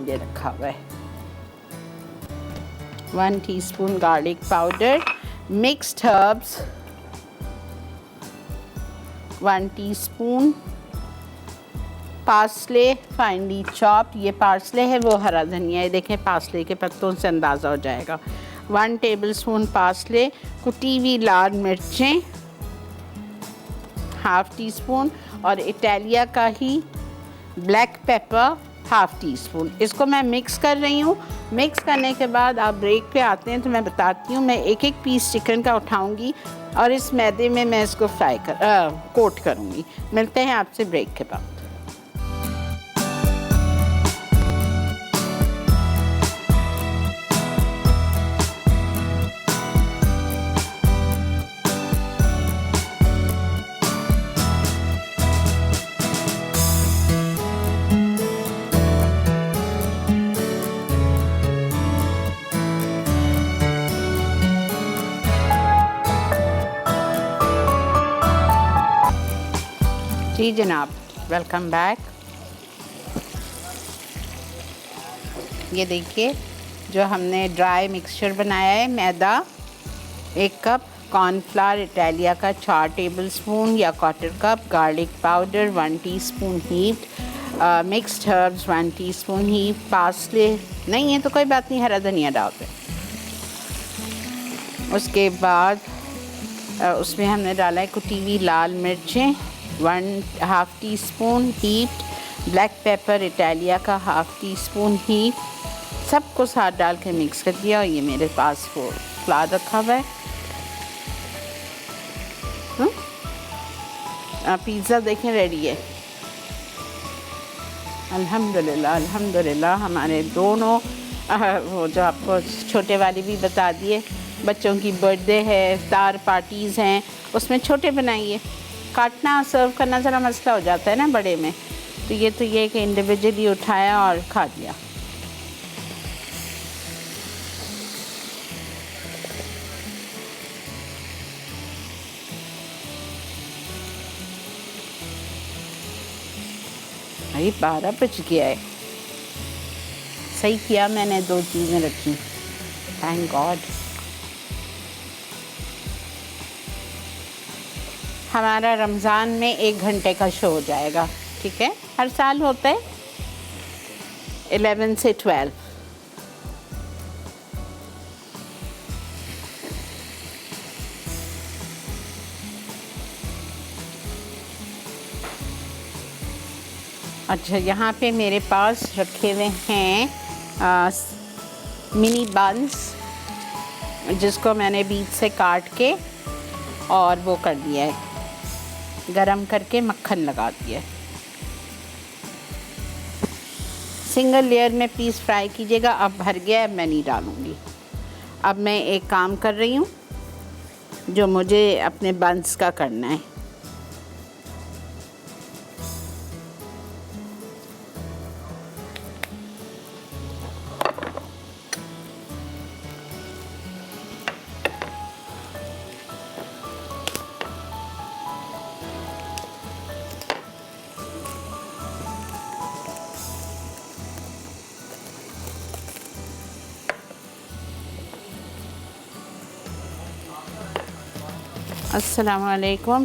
ये रखा हुआ है 1 teaspoon garlic powder. Mixed herbs 1 teaspoon, parsley finally chopped, ये पार्सले है वो हरा धनिया है, देखें पार्सले के पत्तों से अंदाज़ा हो जाएगा। 1 टेबलस्पून पार्सले, कुटी हुई लाल मिर्चें 1/2 टीस्पून, और इटालिया का ही ब्लैक पेपर 1/2 टीस्पून। इसको मैं मिक्स कर रही हूँ। मिक्स करने के बाद आप ब्रेक पे आते हैं तो मैं बताती हूँ। मैं एक पीस चिकन का उठाऊँगी और इस मैदे में मैं इसको कोट करूँगी। मिलते हैं आपसे ब्रेक के बाद। जी जनाब, वेलकम बैक। ये देखिए जो हमने ड्राई मिक्सचर बनाया है, मैदा 1 कप, कॉर्नफ्लावर इटालिया का 4 टेबलस्पून या 1/4 cup, garlic powder 1 teaspoon heaped, mixed herbs 1 teaspoon heaped, parsley नहीं है तो कोई बात नहीं, हरा धनिया डालते। उसके बाद उसमें हमने डाला है कुटी हुई लाल मिर्चें 1/2 teaspoon heaped, black pepper Italia का 1/2 टीस्पून हीप्ड, सबको साथ डाल के मिक्स कर दिया। और ये मेरे पास वो फ्लावर रखा हुआ है। पिज़्ज़ा देखें रेडी है। अल्हम्दुलिल्लाह अल्हम्दुलिल्लाह, हमारे दोनों वो जो आपको छोटे वाली भी बता दिए, बच्चों की बर्थडे है, इफ्तार पार्टीज़ हैं, उसमें छोटे बनाइए। काटना सर्व करना ज़रा मसला हो जाता है ना बड़े में, तो ये कि इंडिविजुअली उठाया और खा लिया। भाई 12 बज गया है, सही किया मैंने 2 चीज़ें रखी, थैंक गॉड। हमारा रमज़ान में 1 घंटे का शो हो जाएगा, ठीक है, हर साल होता है 11 से 12। अच्छा, यहाँ पे मेरे पास रखे हुए हैं मिनी बंस, जिसको मैंने बीच से काट के और वो कर दिया है, गरम करके मक्खन लगा दिया है। सिंगल लेयर में पीस फ्राई कीजिएगा। अब भर गया है, मैं नहीं डालूँगी। अब मैं एक काम कर रही हूँ जो मुझे अपने बंस का करना है। अस्सलाम वालेकुम।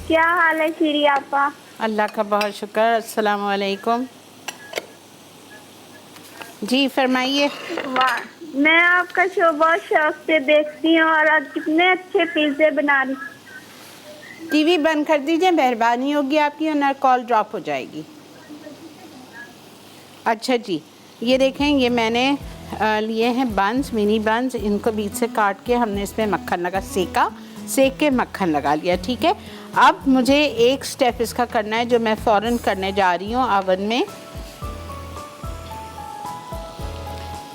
क्या हाल है शीरी आपा? अल्लाह का बहुत शुक्र। अस्सलाम वालेकुम। जी फरमाइए। वाह, मैं आपका शो बहुत शौक से देखती हूँ और आज कितने अच्छे पिज़्ज़े बना रही। टीवी बंद कर दीजिए, मेहरबानी होगी आपकी, वरना कॉल ड्रॉप हो जाएगी। अच्छा जी, ये देखें, ये मैंने लिए हैं बंस, मिनी बंस। इनको बीच से काट के हमने इसमें मक्खन लगा, सेक के मक्खन लगा लिया, ठीक है। अब मुझे एक स्टेप इसका करना है जो मैं फ़ौरन करने जा रही हूँ ओवन में।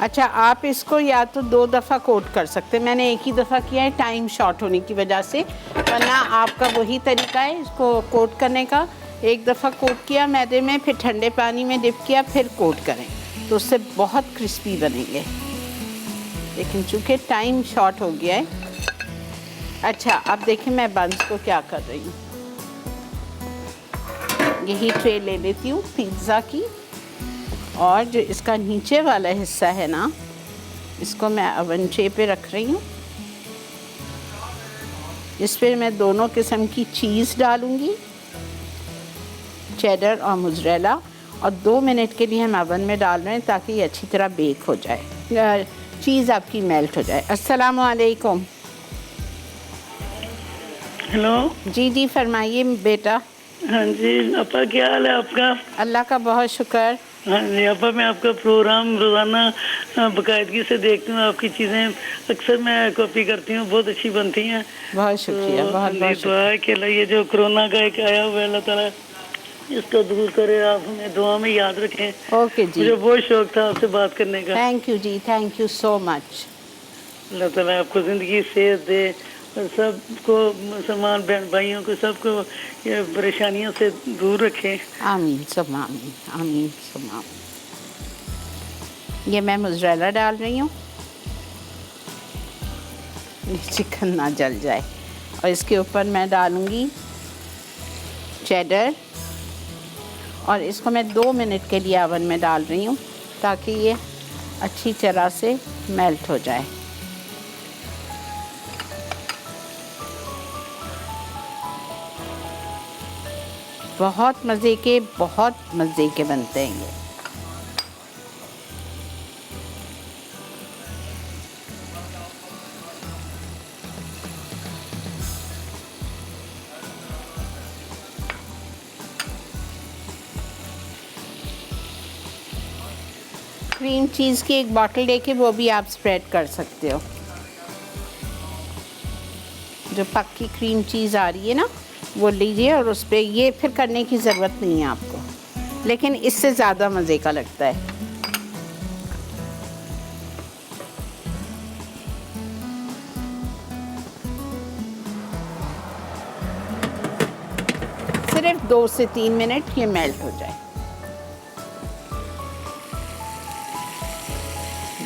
अच्छा, आप इसको या तो 2 दफ़ा कोट कर सकते हैं, मैंने एक ही दफ़ा किया है टाइम शॉर्ट होने की वजह से, वरना आपका वही तरीका है इसको कोट करने का। एक दफ़ा कोट किया मैदे में, फिर ठंडे पानी में डिप किया, फिर कोट करें, तो उससे बहुत क्रिस्पी बनेंगे। लेकिन चूँकि टाइम शॉर्ट हो गया है। अच्छा, अब देखिए मैं बंस को क्या कर रही हूँ। यही ट्रे ले लेती हूँ पिज़्ज़ा की, और जो इसका नीचे वाला हिस्सा है ना, इसको मैं ओवन ट्रे पे रख रही हूँ। इस पर मैं दोनों किस्म की चीज़ डालूँगी, चेडर और मोज़रेला, और 2 मिनट के लिए हम ओवन में डाल रहे हैं ताकि ये अच्छी तरह बेक हो जाए, चीज़ आपकी मेल्ट हो जाए। अस्सलाम वालेकुम। हेलो। जी जी फरमाइए बेटा। हाँ जी अपा, क्या हाल है आपका? अल्लाह का बहुत शुक्र। हाँ जी अपा, मैं आपका प्रोग्राम रोज़ाना बाकायदगी से देखती हूँ। आपकी चीज़ें अक्सर मैं कॉपी करती हूँ, बहुत अच्छी बनती हैं। बहुत शुक्रिया, तो बहुत बहुत दुआ है कि ये जो कोरोना का एक आया हुआ है, अल्लाह ताला इसको दूर करे, आप हमें दुआ में याद रखें। ओके जी, मुझे बहुत शौक था आपसे बात करने का। थैंक यू जी, thank you so much. Allah ताला आपको ज़िंदगी सेहत दे, और सबको, मुसलमान बहन भाइयों को, सबको ये परेशानियों से दूर रखें। आमीन सब आमीन, आमीन सब आमीन। ये मैं मोज़रेला डाल रही हूँ, चिकन ना जल जाए। और इसके ऊपर मैं डालूँगी चेडर, और इसको मैं 2 मिनट के लिए ओवन में डाल रही हूँ ताकि ये अच्छी तरह से मेल्ट हो जाए। बहुत मज़े के बनते हैं ये। क्रीम चीज़ की एक बॉटल लेके वो भी आप स्प्रेड कर सकते हो। जो पक्की क्रीम चीज़ आ रही है ना, वो लीजिए, और उस पर ये फिर करने की ज़रूरत नहीं है आपको, लेकिन इससे ज़्यादा मज़े का लगता है। सिर्फ 2 से 3 मिनट ये मेल्ट हो जाए।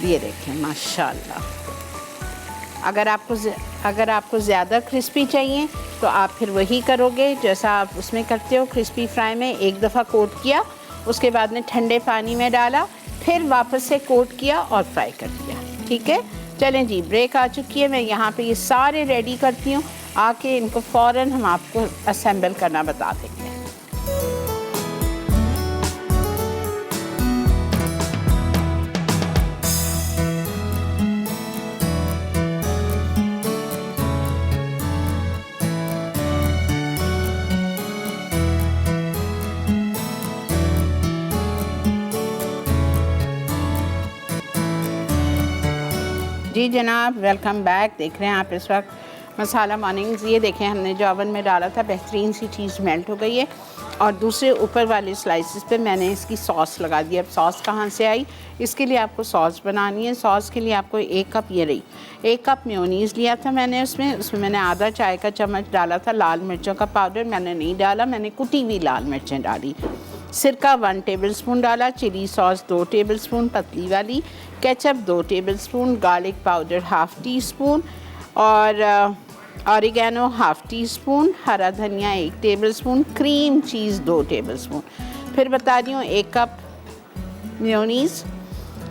ये देखें माशाल्लाह। अगर आपको ज़्यादा क्रिस्पी चाहिए तो आप फिर वही करोगे जैसा आप उसमें करते हो। क्रिस्पी फ्राई में एक दफ़ा कोट किया, उसके बाद में ठंडे पानी में डाला, फिर वापस से कोट किया और फ्राई कर दिया। ठीक है, चलें जी, ब्रेक आ चुकी है। मैं यहाँ पे ये सारे रेडी करती हूँ, आके इनको फ़ौरन हम आपको असेंबल करना बता देंगे। जी जनाब, वेलकम बैक। देख रहे हैं आप इस वक्त मसाला मॉर्निंग्स। ये देखें, हमने जो ओवन में डाला था बेहतरीन सी चीज़ मेल्ट हो गई है और दूसरे ऊपर वाले स्लाइसिस पे मैंने इसकी सॉस लगा दी। अब सॉस कहाँ से आई? इसके लिए आपको सॉस बनानी है। सॉस के लिए आपको 1 कप, ये रही 1 कप मेयोनीज़ लिया था मैंने। उसमें मैंने आधा चाय का चम्मच डाला था लाल मिर्चों का पाउडर, मैंने नहीं डाला, मैंने कुटी हुई लाल मिर्चें डाली। सिरका 1 टेबलस्पून डाला, चिली सॉस 2 टेबलस्पून पतली वाली, ketchup 2 tablespoon, garlic powder 1/2 teaspoon और ऑरिगेनो 1/2 टीस्पून, हरा धनिया 1 टेबलस्पून, क्रीम चीज़ 2 टेबलस्पून। फिर बता रही हूँ, 1 cup mayonnaise,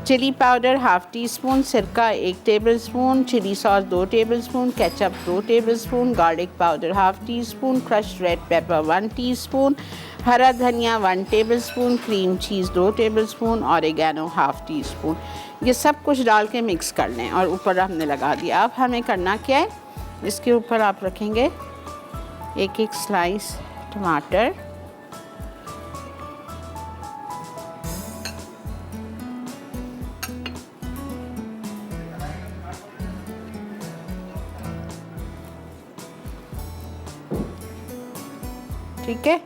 chilli powder 1/2 teaspoon, सिरका 1 tablespoon, chilli sauce 2 tablespoon, ketchup 2 tablespoon, garlic powder 1/2 teaspoon, crushed red pepper 1 teaspoon, हरा धनिया 1 tablespoon, cream cheese 2 tablespoon, oregano 1/2 teaspoon. ये सब कुछ डाल के मिक्स कर लें और ऊपर हमने लगा दिया। अब हमें करना क्या है, इसके ऊपर आप रखेंगे 1-1 स्लाइस टमाटर, ठीक है।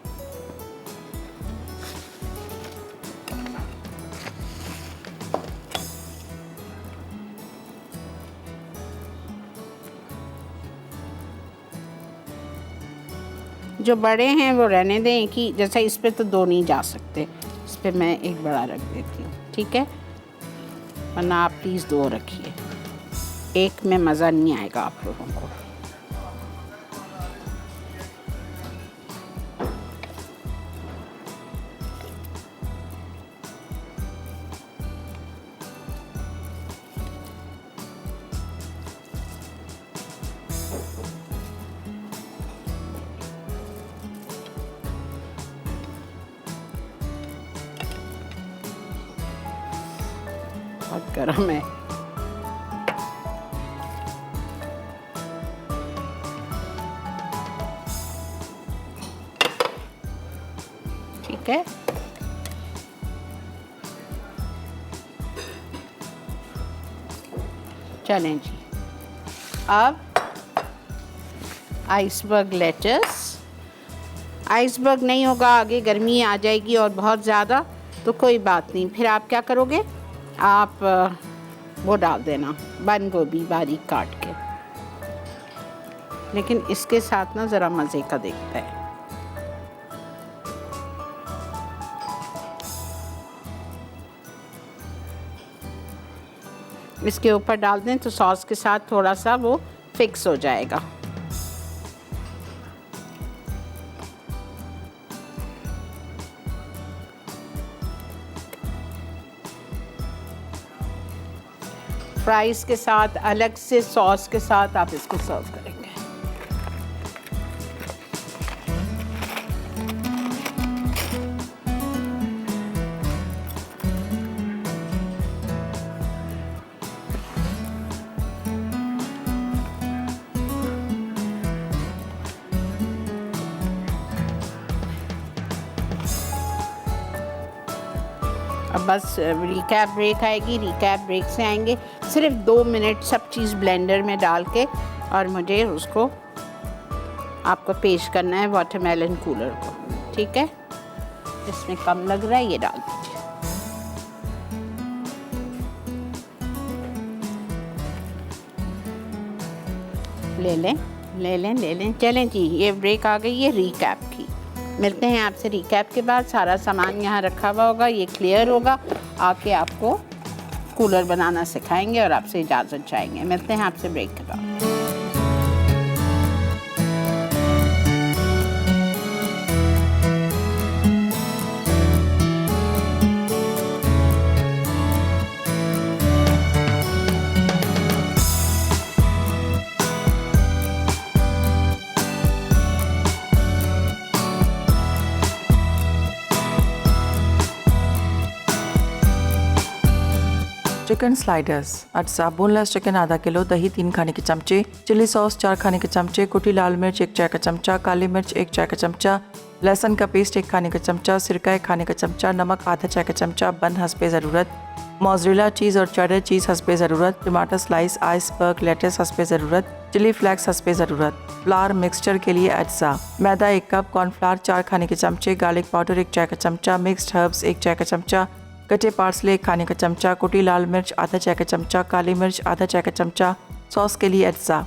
जो बड़े हैं वो रहने दें कि जैसा इस पे तो 2 नहीं जा सकते, इस पे मैं 1 बड़ा रख देती हूँ, ठीक है। वरना आप प्लीज़ 2 रखिए, 1 में मज़ा नहीं आएगा आप लोगों को। बहुत गर्म है। ठीक है, चलें जी। अब आइसबर्ग लेटस, आइसबर्ग नहीं होगा, आगे गर्मी आ जाएगी और बहुत ज़्यादा, तो कोई बात नहीं। फिर आप क्या करोगे, आप वो डाल देना बंद गोभी बारीक काट के, लेकिन इसके साथ ना ज़रा मज़े का दिखता है। इसके ऊपर डाल दें तो सॉस के साथ थोड़ा सा वो फिक्स हो जाएगा। फ्राइज़ के साथ अलग से सॉस के साथ आप इसको सर्व करेंगे। अब बस रिकैप ब्रेक आएगी, रिकैप ब्रेक से आएंगे, सिर्फ 2 मिनट सब चीज़ ब्लेंडर में डाल के और मुझे उसको आपको पेश करना है वाटरमेलन कूलर को, ठीक है। इसमें कम लग रहा है, ये डाल दीजिए। ले लें। चलें जी, ये ब्रेक आ गई है रिकैप की। मिलते हैं आपसे रिकैप के बाद। सारा सामान यहाँ रखा हुआ होगा, ये क्लियर होगा, आके आपको कूलर बनाना सिखाएंगे और आपसे इजाज़त चाहेंगे। मिलते हैं आपसे ब्रेक के बाद। चिकन स्लाइडर्स, अटसा, बोनलेस चिकन आधा किलो, दही 3 खाने के चमचे, चिली सॉस 4 खाने के चमचे, कुटी लाल मिर्च 1 चाय का चमचा, काली मिर्च 1 चाय का चमचा, लहसुन का पेस्ट 1 खाने का चमचा, सिरका 1 खाने का चमचा, नमक आधा चाय का चमचा, बन हस्बे ज़रूरत, मोज़रेला चीज़ और चेडर चीज़ हस्बे ज़रूरत, टमाटर स्लाइस, आइसबर्ग लेटस हस्बे ज़रूरत, चिली फ्लेक्स हस्बे ज़रूरत। फ्लावर मिक्सचर के लिए अज्जा, मैदा 1 कप, कॉर्नफ्लावर 4 खाने के चमचे, गार्लिक पाउडर 1 चाय का चमचा, मिक्स्ड हर्ब्स 1 चाय का चमचा, कटे पार्सले 1 खाने का चमचा, कुटी लाल मिर्च आधा चाय का चमचा, काली मिर्च आधा चाय का चमचा। सॉस के लिए अज्जा,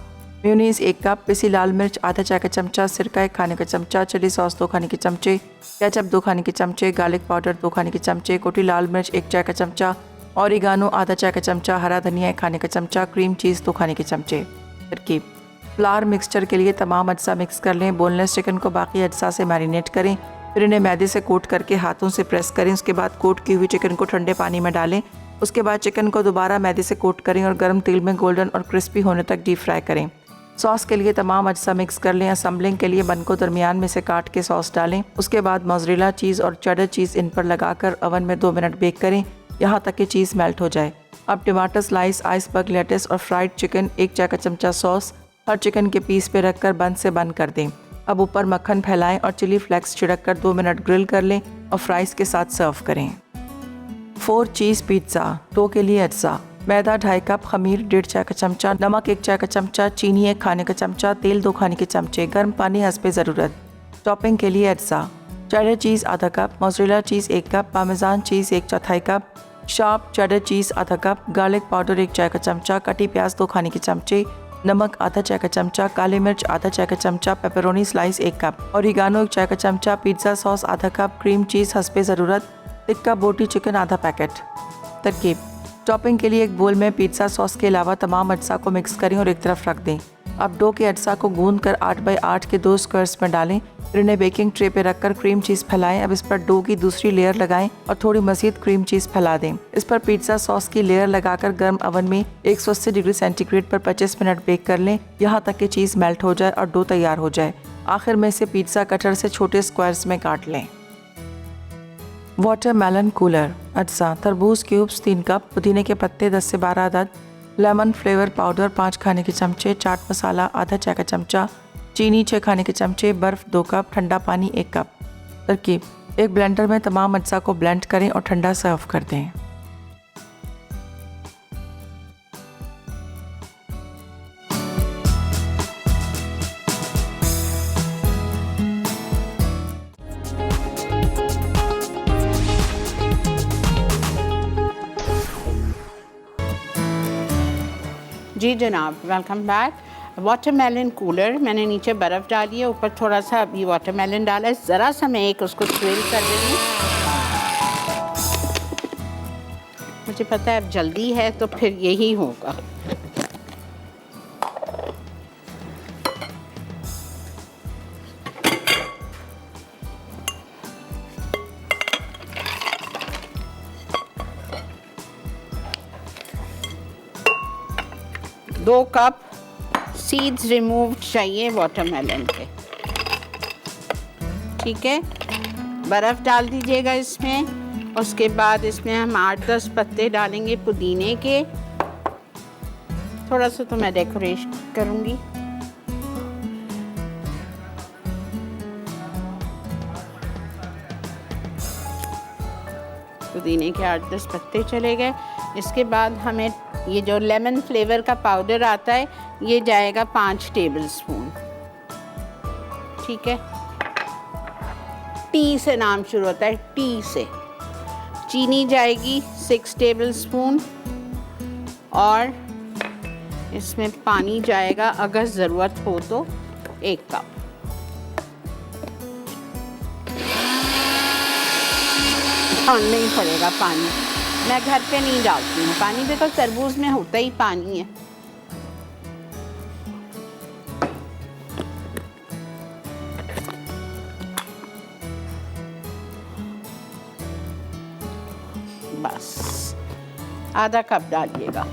मेयोनीज 1 कप, पिसी लाल मिर्च आधा चाय का चमचा, सिरका 1 खाने का चमचा, चिली सॉस 2 खाने के चमचे, केचप 2 खाने के चमचे, गार्लिक पाउडर 2 खाने के चमचे, कुटी लाल मिर्च 1 चाय का चमचा, ऑरिगानो आधा चाय का चमचा, हरा धनिया 1 खाने का चमचा, क्रीम चीज़ 2 खाने के चमचे। तरकीब, फ्लावर मिक्सचर के लिए तमाम अज्जा मिक्स कर लें। बोनलेस चिकन को बाकी अज्जा से मैरिनेट करें, फिर इन्हें मैदे से कोट करके हाथों से प्रेस करें। उसके बाद कोट की हुई चिकन को ठंडे पानी में डालें। उसके बाद चिकन को दोबारा मैदे से कोट करें और गर्म तेल में गोल्डन और क्रिस्पी होने तक डीप फ्राई करें। सॉस के लिए तमाम अज्जा मिक्स कर लें। असम्बलिंग के लिए बन को दरमियान में से काट के सॉस डालें। उसके बाद मोज़रेला चीज़ और चेडर चीज़ इन पर लगाकर ओवन में 2 मिनट बेक करें, यहाँ तक कि चीज़ मेल्ट हो जाए। अब टमाटर स्लाइस, आइसबर्ग लेटस और फ्राइड चिकन 1 चाय का चमचा सॉस हर चिकन के पीस पे रखकर बंद से बंद कर दें। अब ऊपर मक्खन फैलाएं और चिली फ्लेक्स छिड़क कर 2 मिनट ग्रिल कर लें और फ्राइज़ के साथ सर्व करें। 4 चीज़ पिज़्ज़ा, डो के लिए अज्जा, मैदा 2.5 कप, खमीर 1.5 चाय का चमचा, नमक 1 चाय का चमचा, चीनी 1 खाने का चमचा, तेल 2 खाने के चमचे, गर्म पानी हस्बे ज़रूरत। टॉपिंग के लिए अज्जा, चेडर चीज़ आधा cup, mozzarella cheese 1 cup, parmesan cheese 1/4 cup, sharp cheddar cheese आधा कप, गार्लिक पाउडर 1 चाय का चमचा, कटी प्याज 2 खाने के चमचे, नमक आधा चाय का चमचा, काली मिर्च आधा चाय का चमचा, पेपरोनी स्लाइस 1 कप, ऑरिगानो 1 चाय का चमचा, पिज़्ज़ा सॉस आधा कप, क्रीम चीज़ हस्बे ज़रूरत, टिक्का बोटी चिकन आधा पैकेट। तरकीब, टॉपिंग के लिए एक बोल में पिज़्ज़ा सॉस के अलावा तमाम अज्जा को मिक्स करें और एक तरफ रख दें। अब डो के अज्जा को गूंद कर 8x8 के 2 स्क्वायर्स में डालें, फिर इन्हें बेकिंग ट्रे पे रखकर क्रीम चीज़ फैलाएं। अब इस पर डो की दूसरी लेयर लगाएं और थोड़ी मज़ीद क्रीम चीज़ फैला दें। इस पर पिज़्ज़ा सॉस की लेयर लगाकर गर्म ओवन में 180 डिग्री सेंटीग्रेड पर 25 मिनट बेक कर लें, यहाँ तक कि चीज़ मेल्ट हो जाए और डो तैयार हो जाए। आखिर में इसे पिज़्ज़ा कटर से छोटे स्क्वायर्स में काट लें। वाटरमेलन कूलर, अज्जा, तरबूज क्यूब्स 3 कप, पुदीने के पत्ते 10 से 12 अदद, लेमन फ्लेवर पाउडर 5 खाने के चमचे, चाट मसाला आधा चाय का चमचा, चीनी 6 खाने के चमचे, बर्फ़ 2 कप, ठंडा पानी 1 कप। तरकीब, एक ब्लेंडर में तमाम अज्जा को ब्लेंड करें और ठंडा सर्व कर दें। जी जनाब, वेलकम बैक। वाटरमेलन कूलर, मैंने नीचे बर्फ़ डाली है, ऊपर थोड़ा सा अभी वाटरमेलन डाला है, ज़रा सा मैं एक उसको स्विल कर रही हूँ। मुझे पता है अब जल्दी है तो फिर यही होगा। दो कप सीड्स रिमूव चाहिए वाटरमेलन के, ठीक है। बर्फ़ डाल दीजिएगा इसमें। उसके बाद इसमें हम 8-10 पत्ते डालेंगे पुदीने के, थोड़ा सा तो मैं डेकोरेशन करूँगी। पुदीने के 8-10 पत्ते चले गए। इसके बाद हमें ये जो लेमन फ्लेवर का पाउडर आता है ये जाएगा 5 टेबलस्पून, ठीक है। टी से नाम शुरू होता है, टी से। चीनी जाएगी 6 टेबलस्पून और इसमें पानी जाएगा अगर ज़रूरत हो तो 1 कप। छोड़ना ही पड़ेगा पानी। मैं घर पे नहीं डालती हूँ पानी, बिकॉज तरबूज में होता ही पानी है। बस आधा कप डालिएगा।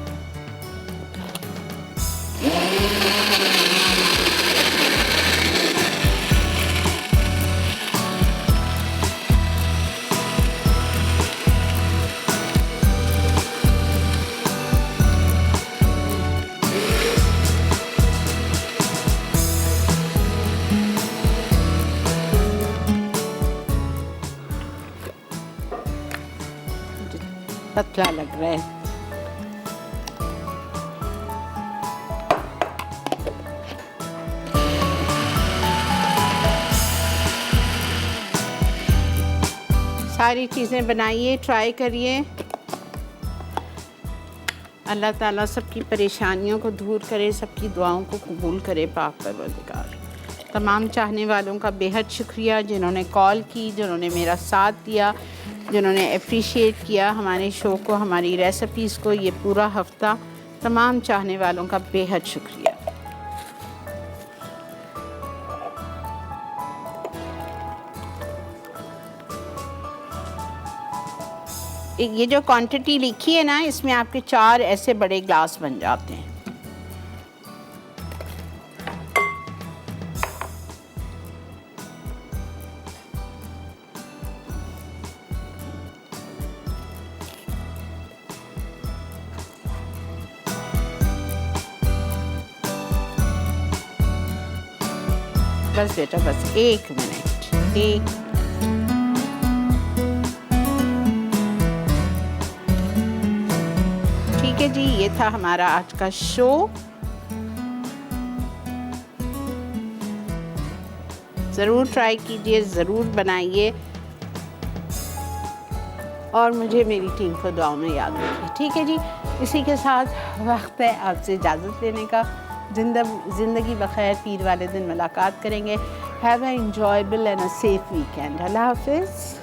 पतला लग रहा है। सारी चीज़ें बनाइए, ट्राई करिए। अल्लाह ताला सबकी परेशानियों को दूर करे, सबकी दुआओं को कबूल करे पाक परवरदिगार। तमाम चाहने वालों का बेहद शुक्रिया, जिन्होंने कॉल की, जिन्होंने मेरा साथ दिया, जिन्होंने अप्रिशिएट किया हमारे शो को, हमारी रेसिपीज़ को ये पूरा हफ्ता। तमाम चाहने वालों का बेहद शुक्रिया। ये जो क्वांटिटी लिखी है ना, इसमें आपके 4 ऐसे बड़े ग्लास बन जाते हैं। बस बेटा बस 1 मिनट, एक ठीक है जी। ये था हमारा आज का शो। ज़रूर ट्राई कीजिए, ज़रूर बनाइए और मुझे मेरी टीम को दुआओं में याद रखिए। ठीक है जी। इसी के साथ वक्त है आपसे इजाज़त लेने का। ज़िंदगी बखैर, पीर वाले दिन मुलाकात करेंगे। Have a enjoyable and a safe weekend. Allah हाफिज़।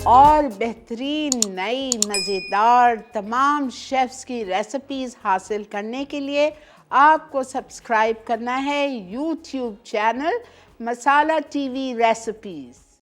और बेहतरीन नई मज़ेदार तमाम शेफ़्स की रेसिपीज़ हासिल करने के लिए आपको सब्सक्राइब करना है यूट्यूब चैनल मसाला टीवी रेसिपीज़।